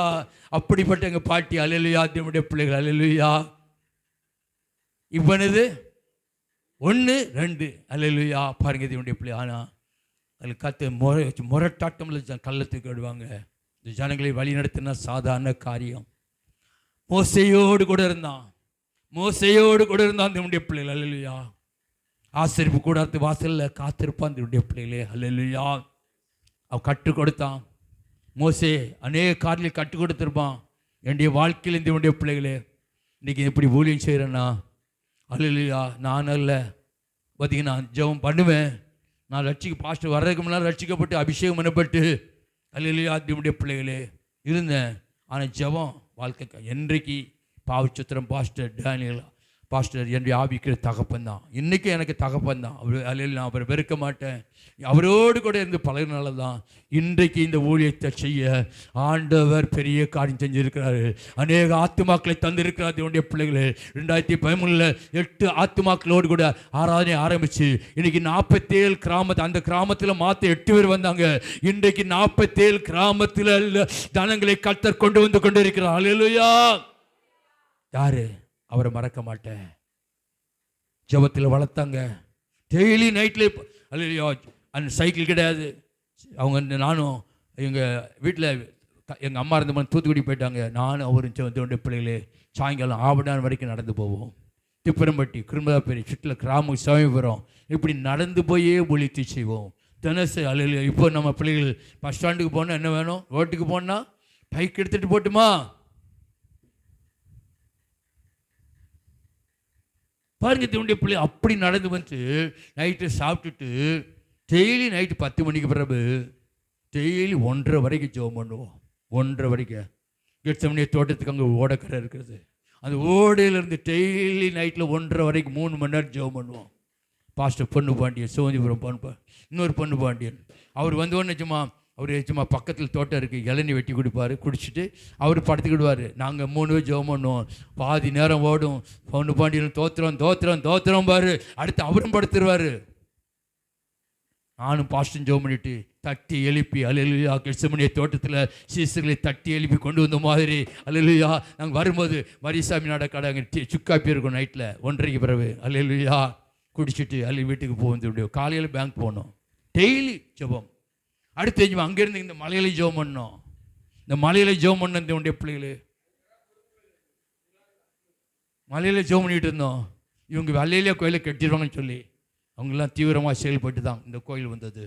அப்படிப்பட்ட எங்கள் பாட்டி. அல்லேலூயா. தேவனுடைய பிள்ளைகள். அல்லேலூயா. இவனது 1 2. அல்லேலூயா. பாருங்க தேவனுடைய பிள்ளை. ஆனால் அதில் கற்று முரட்டாட்டமில் கள்ளத்துக்கு விடுவாங்க. இந்த ஜனங்களை வழி நடத்தினா சாதாரண காரியம். மோசையோடு கூட இருந்தான். தேவனுடைய பிள்ளைகள். அல்லேலூயா. ஆசரிப்பு கூடாரத்து வாசலில் காத்திருப்பான் தேவனுடைய பிள்ளைகளே. அல்லேலூயா. அவன் கற்றுக் கொடுத்தான். மோசே அநேக காரியங்கள் கற்றுக் கொடுத்துருப்பான். என்னுடைய வாழ்க்கையில் தேவனுடைய பிள்ளைகளே, இன்றைக்கி எப்படி ஊழியம் செய்கிறேன்னா, அல்லேலூயா, நான் அல்ல பார்த்தீங்கன்னா ஜெபம் பண்ணுவேன். நான் பாஸ்டர் வர்றதுக்கு முன்னால் ரட்சிக்கப்பட்டு அபிஷேகம் பண்ணப்பட்டு அல்லேலூயா தேவனுடைய பிள்ளைகளே இருந்தேன். ஆனால் ஜெபம் வாழ்க்கை என்றைக்கு பாவச்சுத்திரம் பாஸ்டர் டேனியல் பாஸ்டர் என்னுடைய ஆவிக்கிற தகப்பன் தான். இன்றைக்கும் எனக்கு தகப்பன் தான். நான் அவரை வெறுக்க மாட்டேன். அவரோடு கூட இருந்து பழகினால தான் இன்றைக்கு இந்த ஊழியத்தை செய்ய ஆண்டவர் பெரிய காரியம் செஞ்சுருக்கிறாரு. அநேக ஆத்துமாக்களை தந்திருக்கிறார் தேவனுடைய பிள்ளைகளே. 2013 8 ஆத்துமாக்களோடு கூட ஆராதனை ஆரம்பித்து இன்றைக்கி 47 கிராமத்தில், அந்த கிராமத்தில் மாற்ற 8 பேர் வந்தாங்க. இன்றைக்கு 47 கிராமத்தில் ஜனங்களை கர்த்தர் கொண்டு வந்து கொண்டு இருக்கிறார். அல்லேலூயா. யாரு அவரை மறக்க மாட்டேன். ஜெபத்தில் வளர்த்தாங்க. டெய்லி நைட்டில் அல்லேலூயா. அந்த சைக்கிள் கிடையாது. அவங்க நானும் எங்கள் வீட்டில் எங்கள் அம்மா இருந்த மாதிரி தூத்துக்குடி போயிட்டாங்க. நானும் அவரும் தேவனுடைய பிள்ளைகளே சாயங்காலம் ஆவடான் வரைக்கும் நடந்து போவோம். திப்பரம்பட்டி, குருமதாப்பேரி, சுற்றில் கிராமம், சமயபுரம், இப்படி நடந்து போயே ஒழித்து செய்வோம் தினசு. அல்லேலூயா. இப்போ நம்ம பிள்ளைகள் பஸ் ஸ்டாண்டுக்கு போனால் என்ன வேணும்? ரோட்டுக்கு போனால் பைக் எடுத்துகிட்டு போட்டுமா? பாருங்க தேவனுடைய பிள்ளை அப்படி நடந்து வந்து நைட்டு சாப்பிட்டுட்டு டெய்லி நைட்டு 10 மணிக்கு பிறகு டெய்லி 1:30 வரைக்கும் ஜெபம் பண்ணுவோம். 1:30 வரைக்கும். கெத்செமனே தோட்டத்துக்கு அங்கே ஓடக்கரை இருக்கிறது. அந்த ஓடையிலேருந்து டெய்லி நைட்டில் 1:30 வரைக்கும் 3 மணி நேரம் ஜெபம் பண்ணுவோம். பாஸ்டர் பொண்ணு பாண்டியன், சிவந்திபுரம் இன்னொரு பொண்ணு பாண்டியன். அவர் வந்தோடனே சும்மா பக்கத்தில் தோட்டம் இருக்குது, இளநீ வெட்டி குடிப்பார். குடிச்சிட்டு அவர் படுத்துக்கிடுவார். நாங்கள் 3 பேர் ஜெபம் பண்ணுவோம். பாதி நேரம் ஓடும். பொண்ணு பாண்டியன் தோத்திரம் பாரு. அடுத்து அவரும் படுத்துருவார். நானும் பாஸ்டரும் ஜெபம் பண்ணிட்டு தட்டி எழுப்பி அல்லேலூயா கெத்செமனே தோட்டத்தில் சீசர்களை தட்டி எழுப்பி கொண்டு வந்த மாதிரி அல்லேலூயா. நாங்கள் வரும்போது மரிசாமி நடக்காட அங்கே சுக்காப்பி இருக்கும் நைட்டில் 1:30க்கு பிறகு. அல்லேலூயா. குடிச்சிட்டு வீட்டுக்கு போக காலையில் பேங்க் போகணும். டெய்லி ஜெபம். அடுத்து அங்கேருந்து இந்த மலையில ஜெபம் பண்ணோம். இந்த மலையில ஜெபம் பண்ண தேவனுடைய பிள்ளைகளே மலையில ஜெபம் பண்ணிட்டு இருந்தோம். இவங்க அல்லேலூயா கோயிலை கட்டிடுவாங்கன்னு சொல்லி அவங்கெல்லாம் தீவிரமாக செயல்பட்டு தான் இந்த கோயில் வந்தது.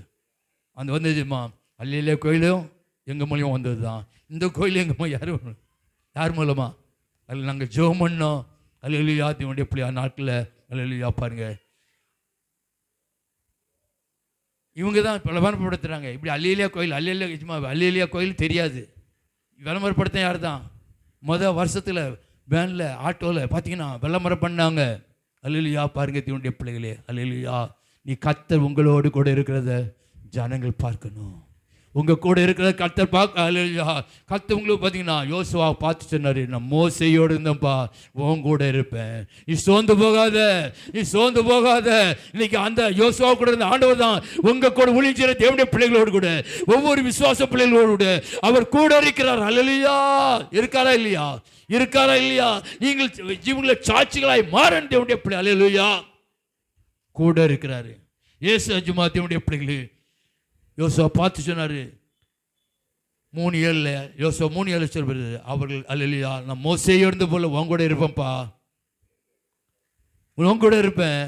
அந்த வந்ததுமா அல்லேலூயா கோயிலும் எங்கள் மூலியம் வந்தது தான். இந்த கோயில் எங்கள் யார் மூலமா? அதில் நாங்கள் ஜெபம் பண்ணோம். அல்லேலூயா தேவனுடைய பிள்ளையா நாட்டில். அல்லேலூயா. பாருங்க, இவங்க தான் விளம்பரப்படுத்துகிறாங்க. இப்படி அல்லேலூயா கோயில் தெரியாது. விளம்பரப்படுத்த யார் தான்? வருஷத்தில் வேனில் ஆட்டோவில் பார்த்தீங்கன்னா விளம்பரம் பண்ணாங்க. அல்லேலூயா. பாருங்க தேவனுடைய பிள்ளைகளே. அல்லேலூயா. நீ கர்த்தர் உங்களோடு கூட இருக்கிறத ஜனங்கள் பார்க்கணும். உங்கள் கூட இருக்கிற கர்த்தர் பார்க்க. அல்லேலூயா. கர்த்தர் உங்களுக்கு பார்த்தீங்கன்னா யோசுவா பார்த்து சொன்னார், நான் மோசையோடு இருந்தேன்ப்பா, உன் கூட இருப்பேன். நீ சோர்ந்து போகாத. இன்னைக்கு அந்த யோசுவா கூட இருந்த ஆண்டவர் தான் உங்கள் கூட ஊழியர் தேவனுடைய பிள்ளைகளோடு கூட, ஒவ்வொரு விசுவாச பிள்ளைகளோடு கூட அவர் கூட இருக்கிறார். அல்லேலூயா. இருக்காரா இல்லையா? நீங்கள் ஜீவனில் சாட்சிகளாய் மாறன் தேவனுடைய பிள்ளை. அல்லேலூயா. கூட இருக்கிறாரு. இயேசு அஜுமா தேவனுடைய பிள்ளைகளே யோசுவா பார்த்து சொன்னார் 3:7 யோசுவா 3:7 சொல்வது அவர்கள் அல்லேலூயா நான் மோசேயோடு போல உன் கூட இருப்பேன்ப்பா, உன் கூட இருப்பேன்.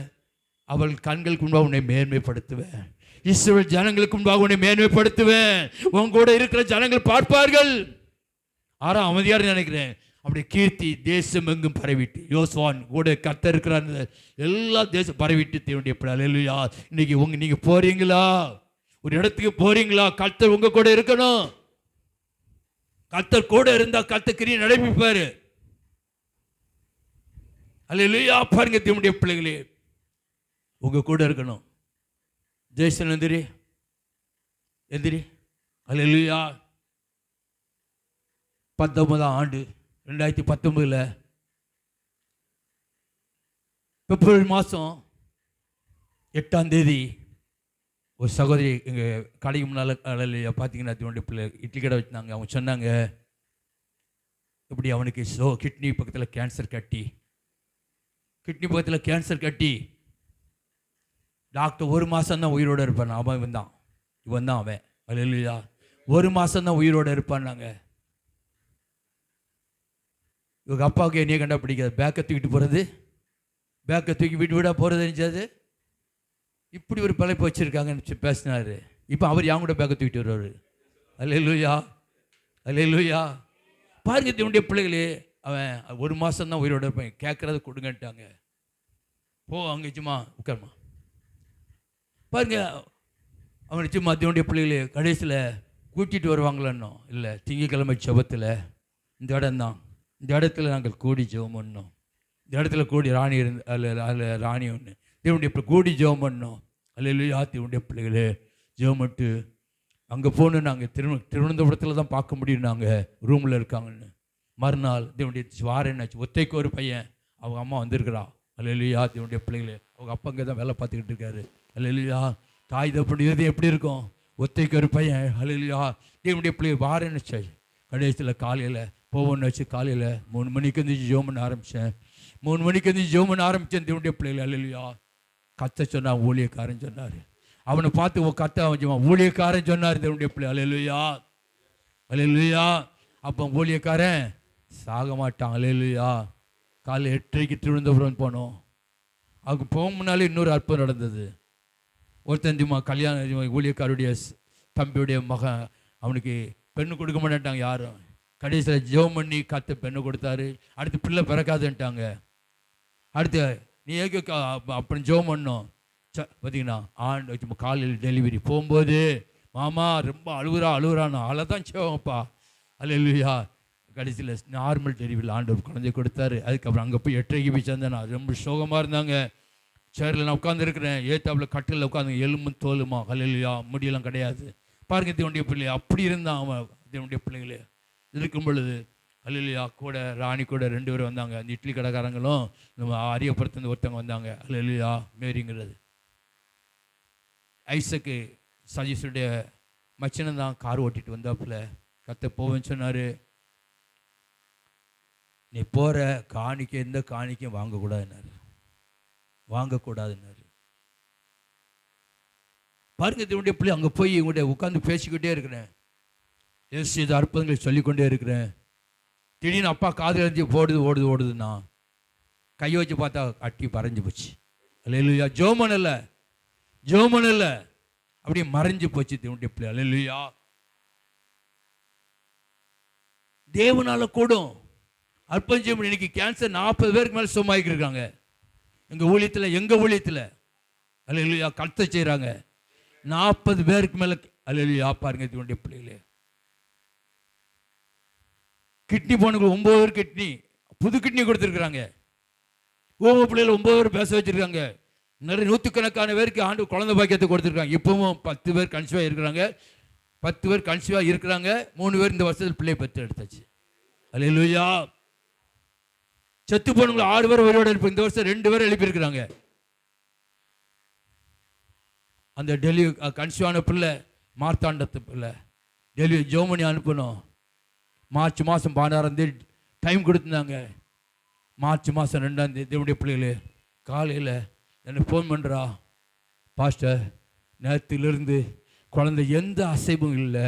அவள் கண்களுக்கு முன்பாக உன்னை மேன்மைப்படுத்துவேன். இஸ்ரவேல் ஜனங்களுக்கு முன்பாக உன்னை மேன்மைப்படுத்துவேன், உன் கூட இருக்கிற ஜனங்கள் பார்ப்பார்கள். ஆறா அமைதியாக நினைக்கிறேன். அப்படி கீர்த்தி தேசம் எங்கும் பரவிட்டு, யோசுவான் கூட கர்த்தர் இருக்கிறார், எல்லா தேசம் பரவிட்டு தேவனுடைய அல்லேலூயா. இன்னைக்கு நீங்க போறீங்களா? ஒரு இடத்துக்கு போறீங்களா? கர்த்தர் உங்க கூட இருக்கணும். கர்த்தர் கூட இருந்தா கர்த்தர் கிரியை நடப்பிப்பாரு. அல்லேலூயா. பாருங்க தேவனுடைய பிள்ளைகளே, உங்க கூட இருக்கணும். ஜெய்சன் எந்திரி, எந்திரி. அல்லேலூயா. 19ஆம் ஆண்டு 2019 பிப்ரவரி மாதம் 8ஆம் தேதி ஒரு சகோதரி எங்கள் கடைக்கு முன்னால் பார்த்தீங்கன்னா தன்னுடைய பிள்ளை இட்லி கடை வச்சுருந்தாங்க. அவங்க சொன்னாங்க, இப்படி அவனுக்கு கிட்னி பக்கத்தில் கேன்சர் கட்டி டாக்டர் 1 மாதம் தான் உயிரோடு இருப்பான். இவன் தான் அவன். அல்லேலூயா. 1 மாதம் தான் உயிரோடு இருப்பான்னாங்க. இவங்க அப்பாவுக்கு என்னையே கண்டா பிடிக்காது. பேக்கை தூக்கிட்டு போகிறது, பேக்கை தூக்கி வீடாக போகிறது நினச்சாது. இப்படி ஒரு பழைப்பு வச்சுருக்காங்கன்னு பேசினார். இப்போ அவர் யாங்க கூட பேக்கை தூக்கிட்டு வருவார். அல்லேலூயா, அல்லேலூயா. பாருங்க தன்னுடைய பிள்ளைகளே, அவன் 1 மாதம் தான் உயிரோடு இருப்பான். கேட்குறத கொடுங்கன்ட்டாங்க. அங்கே சும்மா உட்காருமா. பாருங்க, அவன் சும்மா தன்னுடைய பிள்ளைகளே கடைசியில் கூட்டிகிட்டு வருவாங்களோ இல்லை, திங்கக்கிழமை செபத்தில் இந்த இடத்துல நாங்கள் கூடி ஜெபம் பண்ணோம். இந்த இடத்துல கூடி ராணி அதில் ராணி ஒன்று தேவனுடைய கூடி ஜெபம் பண்ணோம். அல்லேலூயா. தேவனுடைய பிள்ளைகளே ஜெபம் பண்ணிட்டு அங்கே போகணும். நாங்கள் திருவனந்தபுரத்தில் தான் பார்க்க முடியும், நாங்கள் ரூமில் இருக்காங்கன்னு. மறுநாள் தேவனுடைய வாரன்னாச்சு, ஒத்தைக்கு ஒரு பையன், அவங்க அம்மா வந்திருக்கிறா. அல்லேலூயா. தேவனுடைய பிள்ளைகளே, அவங்க அப்பா அங்கே தான் வேலை பார்த்துக்கிட்டு இருக்காரு. அல்லேலூயா. தாய் தப்புறது எப்படி இருக்கும்? ஒத்தைக்கு ஒரு பையன். அல்லேலூயா. தேவனுடைய பிள்ளைகள் வாரன்னாச்சு. கடைசியில் காலையில் போவோன்னு வச்சு காலையில் 3 மணிக்கு எழுந்திரிச்சு ஜெபம் பண்ண ஆரம்பித்தேன். 3 மணிக்கு எழுந்திரிச்சு ஜெபம் பண்ண ஆரம்பித்தேன். தேவனுடைய பிள்ளைகள் அல்லேலூயா. கத்த சொன்னான், ஊழியக்காரன் சொன்னார். அவனை பார்த்து கத்த அவன் ஊழியக்காரன் சொன்னார். தேவனுடைய பிள்ளை அல்லேலூயா, அல்லேலூயா. அப்போ ஊழியக்காரன் சாக மாட்டான். அல்லேலூயா. காலையில் 8:30 திருவனந்தபுரம் போனோம். அவங்க போக முன்னாலே இன்னொரு அற்புதம் நடந்தது. ஒருத்தந்திமா கல்யாணம் ஊழியக்காருடைய தம்பியுடைய மகன், அவனுக்கு பெண்ணு கொடுக்க மாட்டாங்க யாரும். கடைசியில் ஜெபம் பண்ணி கத்த பெண்ணை கொடுத்தாரு. அடுத்து பிள்ளை பிறக்காதுன்ட்டாங்க. அடுத்து நீ ஏக அப்புறம் ஜெபம் பண்ணோம். பார்த்தீங்கன்னா ஆண்டு காலையில் டெலிவரி போகும்போது மாமா ரொம்ப அழுகுறான்னு அழதான் செய்வோம்ப்பா. அல்லேலூயா. கடைசியில் நார்மல் டெலிவரியில் ஆண்டவர் குழந்தை கொடுத்தாரு. அதுக்கப்புறம் அங்கே போய் 8:30 போய் சேர்ந்தேன். நான் ரொம்ப சோகமாக இருந்தாங்க. சேரில் நான் உட்காந்துருக்கிறேன். ஏத்தாப்பில் கட்டில் உட்காந்து எலும்பும் தோலுமா. அல்லேலூயா. முடியெல்லாம் கிடையாது. பாருங்க தேவனுடைய பிள்ளை அப்படி இருந்தான் அவன். தேவனுடைய பிள்ளைகளே இருக்கும் பொழுது அல்லேலூயா கூட ராணி கூட 2 பேரும் வந்தாங்க. அந்த இட்லி கடைக்காரங்களும் நம்ம அரியப்புறத்துலேருந்து ஒருத்தவங்க வந்தாங்க. அல்லேலூயா. மேரிங்கிறது ஐசக்கு சஜீஸுடைய மச்சனம் தான் கார் ஓட்டிட்டு வந்தாப்புல. கத்த போவேன்னு சொன்னார். நீ போகிற காணிக்கை எந்த காணிக்கையும் வாங்கக்கூடாதுன்னாரு. பாருங்க தேவனுடைய பிள்ளை அங்கே போய் இவங்கள்ட்ட உட்காந்து பேசிக்கிட்டே இருக்கிறேன். ஏசு இது அற்புதங்களை சொல்லிக்கொண்டே இருக்கிறேன். திடீர்னு அப்பா காதில் இருந்து ஓடுதுன்னா கையை வச்சு பார்த்தா அட்டி பறஞ்சு போச்சு. அல்லேலூயா. ஜோமன் இல்லை அப்படியே மறைஞ்சு போச்சு தேவனுடைய பிள்ளை. அல்லேலூயா. தேவனால கூடும் அற்புதம் செய்ய முடியும். இன்னைக்கு கேன்சர் 40 பேருக்கு மேலே சும்மாய்க்கு இருக்காங்க எங்கள் ஊழியத்தில். அல்லேலூயா. கர்த்தர் செய்கிறாங்க. 40 பேருக்கு மேலே. அல்லேலூயா. பாருங்க தேவனுடைய பிள்ளைகளே, கிட்னி போனவங்க 9 பேர் கிட்னி புது கிட்னி கொடுத்துருக்குறாங்க. ஓம பிள்ளைகள் 9 பேர் பேச வச்சிருக்காங்க. நிறைய 100கணக்கான பேருக்கு ஆண்டு குழந்தை பாக்கியத்தை கொடுத்துருக்காங்க. இப்பவும் 10 பேர் கன்சீவாக இருக்கிறாங்க. 10 பேர் கன்சீவாக இருக்கிறாங்க. 3 பேர் இந்த வருஷத்தில் பிள்ளை பெற்று எடுத்தாச்சு. அல்லேலூயா. செத்து போனவங்களை 6 பேர் உயிரோடு இருப்போம். இந்த வருஷம் 2 பேர் எழுப்பியிருக்கிறாங்க. அந்த டெலிவரி கன்சீவான பிள்ளை மார்த்தாண்டத்து பிள்ளை டெலிவரி ஜோமனி அனுப்பணும். மார்ச் மாதம் 16ஆம் தேதி டைம் கொடுத்துருந்தாங்க. மார்ச் மாதம் 2ஆம் தேதி தேவனுடைய பிள்ளைகளே காலையில் எனக்கு ஃபோன் பண்ணுறா, பாஸ்டர் நேரத்திலிருந்து குழந்தை எந்த அசைவும் இல்லை.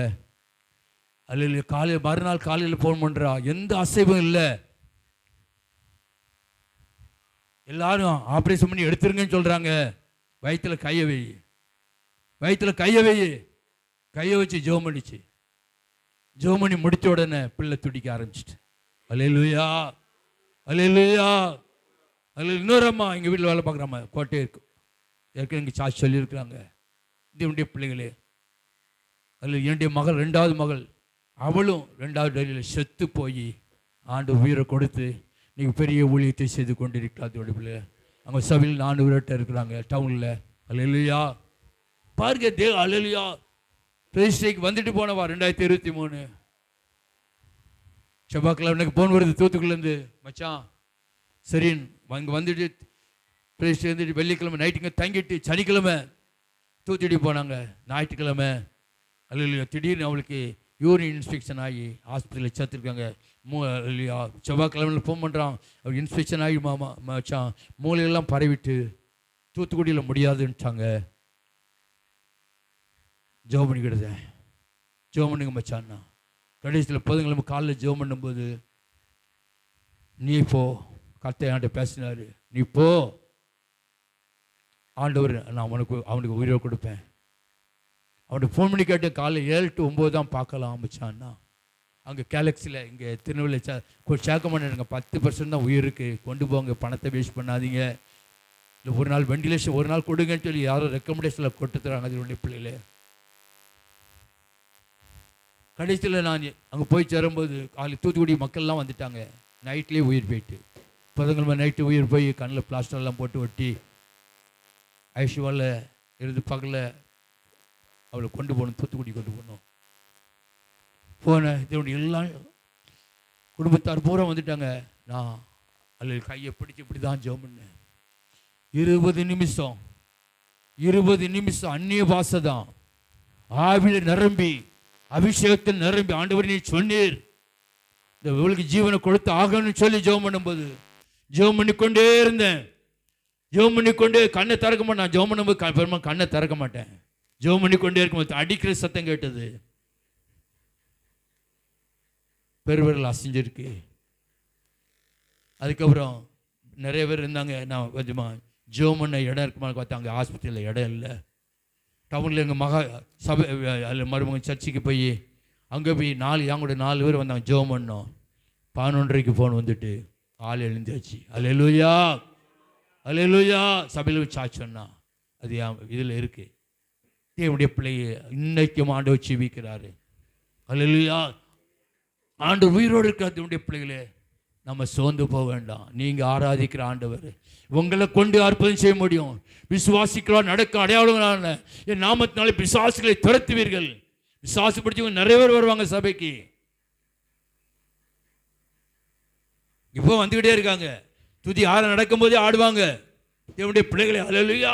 அல்ல மறுநாள் காலையில் ஃபோன் பண்ணுறா, எந்த அசைவும் இல்லை. எல்லாரும் ஆப்ரேஷன் பண்ணி எடுத்துருங்கன்னு சொல்கிறாங்க. வயிற்றில் கையை வயிற்றுல கையை வச்சு ஜெபம் பண்ணிச்சு. ஜெபம் பண்ணி முடித்த உடனே பிள்ளை துடிக்க ஆரம்பிச்சிட்டு. அல்லேலூயா, அல்லேலூயா, அதில் இன்னொரு அம்மா எங்கள் வீட்டில் வேலை பார்க்குறாம்மா, கோட்டை இருக்கு, ஏற்கனவே இங்கே சாட்சி சொல்லியிருக்கிறாங்க. என்னுடைய பிள்ளைகளே, அதில் என்னுடைய மகள், 2வது மகள், அவளும் 2வது டெல்லியில் செத்து போய் ஆண்டு உயிரை கொடுத்து நீங்கள் பெரிய ஊழியத்தை செய்து கொண்டிருக்கிறார். அதோடைய பிள்ளை அங்கே சபையில் 4 பேர்கிட்ட இருக்கிறாங்க டவுனில். அல்லேலூயா, பாருங்க அல்லேலூயா. பிரதிஷ்டைக்கு வந்துட்டு போனவா 2023 செவ்வாய்க்கிழமை எனக்கு போன் வருது தூத்துக்குள்ளேருந்து, மச்சான் சரின்னு அங்கே வந்துட்டு பிரதிஷ்டை வந்துட்டு வெள்ளிக்கிழமை நைட்டுங்க தங்கிட்டு சனிக்கிழமை தூத்துக்குடி போனாங்க. ஞாயிற்றுக்கிழமை அல்லேலூயா திடீர்னு அவளுக்கு யூரின் இன்ஸ்பெக்ஷன் ஆகி ஹாஸ்பிட்டலில் சேர்த்துருக்காங்க. இல்லையா செவ்வாய்க்கிழமையில் ஃபோன் பண்ணுறான், அவர் இன்ஸ்பெக்ஷன் ஆகி மச்சான் மூளையெல்லாம் பரவிட்டு தூத்துக்குடியில் முடியாதுன்ட்டாங்க. ஜெபம் பண்ணிக்கிடுத, ஜெபம் பண்ணுங்க மச்சான்னா. கடைசியில் புதன்கிழமை காலையில் ஜெபம் பண்ணும்போது, நீ போ, கர்த்தர் என்கிட்ட பேசினார், நீ போ, ஆண்டவர் நான் அவனுக்கு உயிரை கொடுப்பேன். அவனுக்கு ஃபோன் பண்ணி கேட்டு காலையில் 7 to 9 தான் பார்க்கலாம் மச்சான்னா. அங்கே கேலக்ஸியில் இங்கே திருநெல்வேலி சேர்க்க மாட்டேங்க, 10% தான் உயிருக்கு, கொண்டு போங்க, பணத்தை வேஸ்ட் பண்ணாதீங்க, இல்லை ஒரு நாள் வெண்டிலேஷன் ஒரு நாள் கொடுங்கன்னு சொல்லி யாரும் ரெக்கமெண்டேஷனில் கொடுத்துறாங்க. அதனுடைய பிள்ளைகளே, கடைசியில் நான் அங்கே போய் சேரும்போது காலையில் தூத்துக்குடி மக்கள்லாம் வந்துட்டாங்க. நைட்லேயே உயிர் போயிட்டு, புதன்கிழமை நைட்டு உயிர் போய் கண்ணில் பிளாஸ்டர்லாம் போட்டு ஒட்டி ஐசியூவில் இருந்து பகலில் அவளை கொண்டு போகணும், தூத்துக்குடி கொண்டு போகணும். போனேன், இதனுடைய எல்லாம் குடும்பத்தார் பூரா வந்துட்டாங்க. நான் அதில் கையை பிடிச்சி இப்படி தான் ஜெபம் பண்ணேன். 20 நிமிஷம் அந்நிய பாஷை தான், ஆவியில் நிரம்பி அபிஷேகத்தில் நிரம்பி, ஆண்டவர் நீ சொன்னீர் இந்த இவளுக்கு ஜீவனை கொடுத்து ஆகணும்னு சொல்லி ஜெபம் பண்ணும்போது ஜெபம் பண்ணிக்கொண்டே இருந்தேன். ஜெபம் பண்ணிக்கொண்டே கண்ணை திறக்க மாட்டேன். நான் ஜெபம் பண்ணும்போது பெருமா கண்ணை திறக்க மாட்டேன். ஜெபம் பண்ணிக்கொண்டே இருக்கும்போது அடிக்கிற சத்தம் கேட்டது, பெருவிரல் அசைஞ்சிருக்கு. அதுக்கப்புறம் நிறைய பேர் இருந்தாங்க. நான் கொஞ்சமாக ஜெபம் பண்ண இடம் இருக்குமான்னு பார்த்தா அங்கே ஆஸ்பத்திரியில் இடம் இல்லை. டவுனில் எங்கள் மகா சபை அதில் மருமகன் சர்ச்சுக்கு போய் அங்கே போய் 4 பேர் வந்தாங்க, ஜெபம் பண்ணோம். 11:30 ஃபோன் வந்துட்டு ஆள் எழுந்தாச்சு. அல்லேலூயா, அல்லேலூயா, சபையில் சாட்சி சொன்னா. அது இதில் இருக்குது. தேவனுடைய பிள்ளையை இன்னைக்கும் ஆண்டவர் ஜீவிக்கிறாரு. அல்லேலூயா, ஆண்டவர் உயிரோடு இருக்கிற தேவனுடைய பிள்ளைகளே, நம்ம சோர்ந்து போக வேண்டாம். நீங்கள் ஆராதிக்கிற ஆண்டவர் உங்களை கொண்டு அற்புதம் செய்ய முடியும். விசுவாசிக்கிறார் நடக்க அடையாளங்களான என் நாமத்தினாலே பிசாசுகளை துரத்துவீர்கள். பிசாசு பிடிச்சவங்க நிறைய பேர் வருவாங்க சபைக்கு, இப்போ வந்துக்கிட்டே இருக்காங்க. துதி ஆரம் நடக்கும் போதே ஆடுவாங்க தேவனுடைய பிள்ளைகளை. அல்லேலூயா,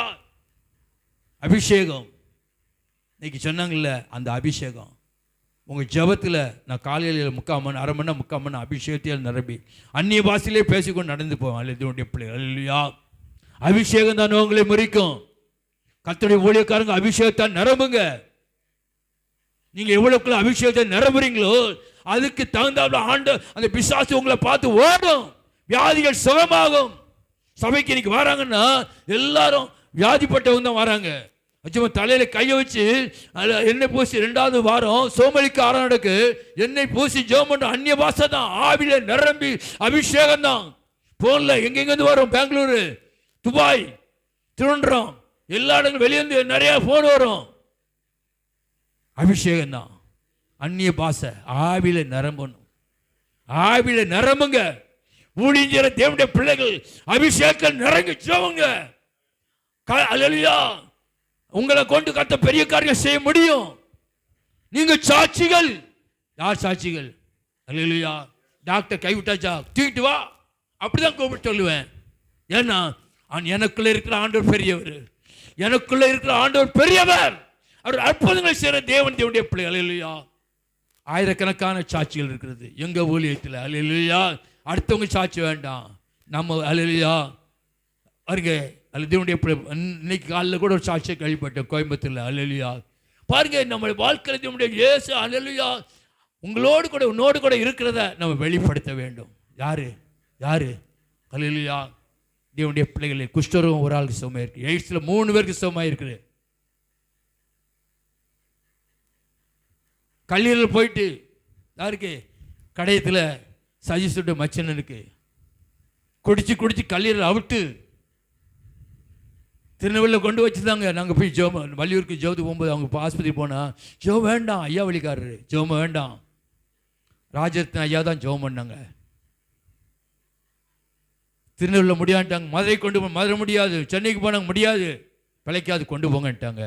அபிஷேகம் இன்னைக்கு சொன்னாங்கல்ல, அந்த அபிஷேகம் உங்கள் ஜபத்தில் நான் காலையில் 3/4 மணி நேரம் 3/4 மணி நேரம் அபிஷேகத்தில் நிரம்பி அந்நிய பாஷையிலே பேசிக்கொண்டு நடந்து போவேன். அல்லேலூயா பிள்ளைகள், அல்லேலூயா, அபிஷேகம் தான் உங்களை முறிக்கும். கர்த்தருடைய ஊழியக்காரங்க அபிஷேகத்தான் நிரம்புங்க. நீங்கள் எவ்வளவுக்குள்ள அபிஷேகத்தை நிரம்புறீங்களோ அதுக்கு தகுந்தாப்புல ஆண்டு அந்த பிசாசு உங்களை பார்த்து ஓடும், வியாதிகள் சுகமாகும். சபைக்கு இன்னைக்கு வராங்கன்னா எல்லாரும் வியாதிப்பட்டவங்க தான் வராங்க. வச்சுமா தலையில கையை வச்சு எண்ணெய் பூசி 2வது வாரம் சோமலிக்கு ஆரம் நடக்கு, எண்ணெய் பூசி ஜெபம் பண்ற அந்நிய பாஷை தான், ஆவில நிரம்பி அபிஷேகம் தான். போன்ல எங்கெங்கிருந்து வரும், பெங்களூரு, துபாய், திருவனந்தபுரம், எல்லா இடங்களும் வெளியேந்து நிறைய போன் வரும். அபிஷேகம் தான், அந்நிய பாஷை, ஆவில நிரம்பணும். ஆவில நிரம்புங்க. ஊழியர் தேவனுடைய பிள்ளைகள் அபிஷேகம் நிரம்பி ஜெபங்க. அல்லேலூயா, உங்களை கொண்டு கத்த பெரிய காரியம் செய்ய முடியும். நீங்க சாட்சிகள். யார் சாட்சிகள்? அல்லேலூயா. டாக்டர் கைவிட்டாச்சா, தூக்கிட்டு வா, அப்படிதான் கூப்பிட்டு சொல்லுவேன். ஏன்னா எனக்குள்ள இருக்கிற ஆண்டவர் பெரியவர், எனக்குள்ள இருக்கிற ஆண்டவர் பெரியவர். அவர் அற்புதங்களை செய்கிற தேவன், தேவனுடைய பிள்ளை. அல்லேலூயா, ஆயிரக்கணக்கான சாட்சிகள் இருக்கிறது எங்க ஊழியத்தில். அல்லேலூயா, அடுத்தவங்க சாட்சி வேண்டாம், நம்ம. அல்லேலூயா, பாருங்க, தேவனுடைய இன்னைக்கு காலையில் கூட ஒரு சாட்சியை கேள்விப்பட்டேன் கோயம்புத்தூர்ல. அல்லேலூயா, பாருங்க, நம்ம வாழ்க்கையில் தேவனுடைய இயேசு அல்லேலூயா உங்களோடு கூட உன்னோடு கூட இருக்கிறத நம்ம வெளிப்படுத்த வேண்டும். யாரு யாரு? அல்லேலூயா, தேவனுடைய பிள்ளைகளே. குஷ்டரோகம் ஒரு ஆளுக்கு சுகமாக இருக்கு, எய்ட்ஸில் 3 பேருக்கு சுகமாக இருக்குது. கல்லீரல் போயிட்டு யாருக்கு? கடையத்தில் சஜிசுட்டு மச்சனனுக்கு குடிச்சு கல்லீரல் அவிட்டு திருநெல்வேலியில் கொண்டு வச்சுருந்தாங்க. நாங்கள் போய் வள்ளியூருக்கு ஜோதி போகும்போது அவங்க ஆஸ்பத்திரி போனால் ஜோம் வேண்டாம், ஐயா வழிக்காரரு ஜோம் வேண்டாம், ராஜரத்ன ஐயா தான் ஜோம் பண்ணாங்க. திருநெல்வேலியில் முடியான்ட்டாங்க. மதுரை மதுரை முடியாது, சென்னைக்கு போனாங்க முடியாது, பிழைக்காது கொண்டு போங்கன்ட்டாங்க.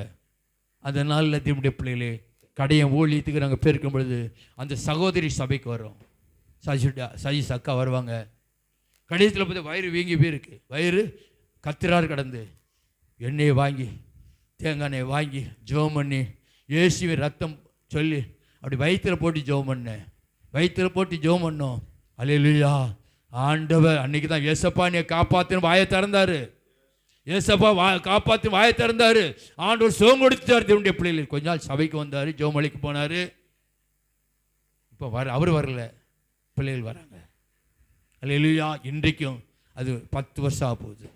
அந்த நாளில் திரும்பிய பிள்ளைகளே கடையை ஊழியத்துக்கு நாங்கள் போயிருக்கும் பொழுது அந்த சகோதரி சபைக்கு வரோம். சஜிஸ் அக்கா வருவாங்க. கடையத்தில் பார்த்து வயிறு வீங்கி போயிருக்கு, வயிறு கத்திராறு கடந்து எண்ணெயை வாங்கி தேங்காய் எண்ணெயை வாங்கி ஜெபம் பண்ணி இயேசுவின் ரத்தம் சொல்லி அப்படி வயிற்றில் போட்டு ஜெபம் பண்ணேன். வயிற்றில் போட்டு ஜெபம் பண்ணோம். அல்லேலூயா. ஆண்டவர் அன்னைக்கு தான் ஏசப்பா நீ காப்பாற்றின வாயை திறந்தாரு. ஏசப்பா காப்பாற்றி வாயை திறந்தாரு. ஆண்டவர் சுகம் கொடுத்தார். தேவனுடைய பிள்ளைகள் கொஞ்ச நாள் சபைக்கு வந்தார், ஜெபமலைக்கு போனார். இப்போ அவர் வரல, பிள்ளைகள் வராங்க. அல்லேலூயா. இன்றைக்கும் அது 10 வருஷம் ஆக போகுது.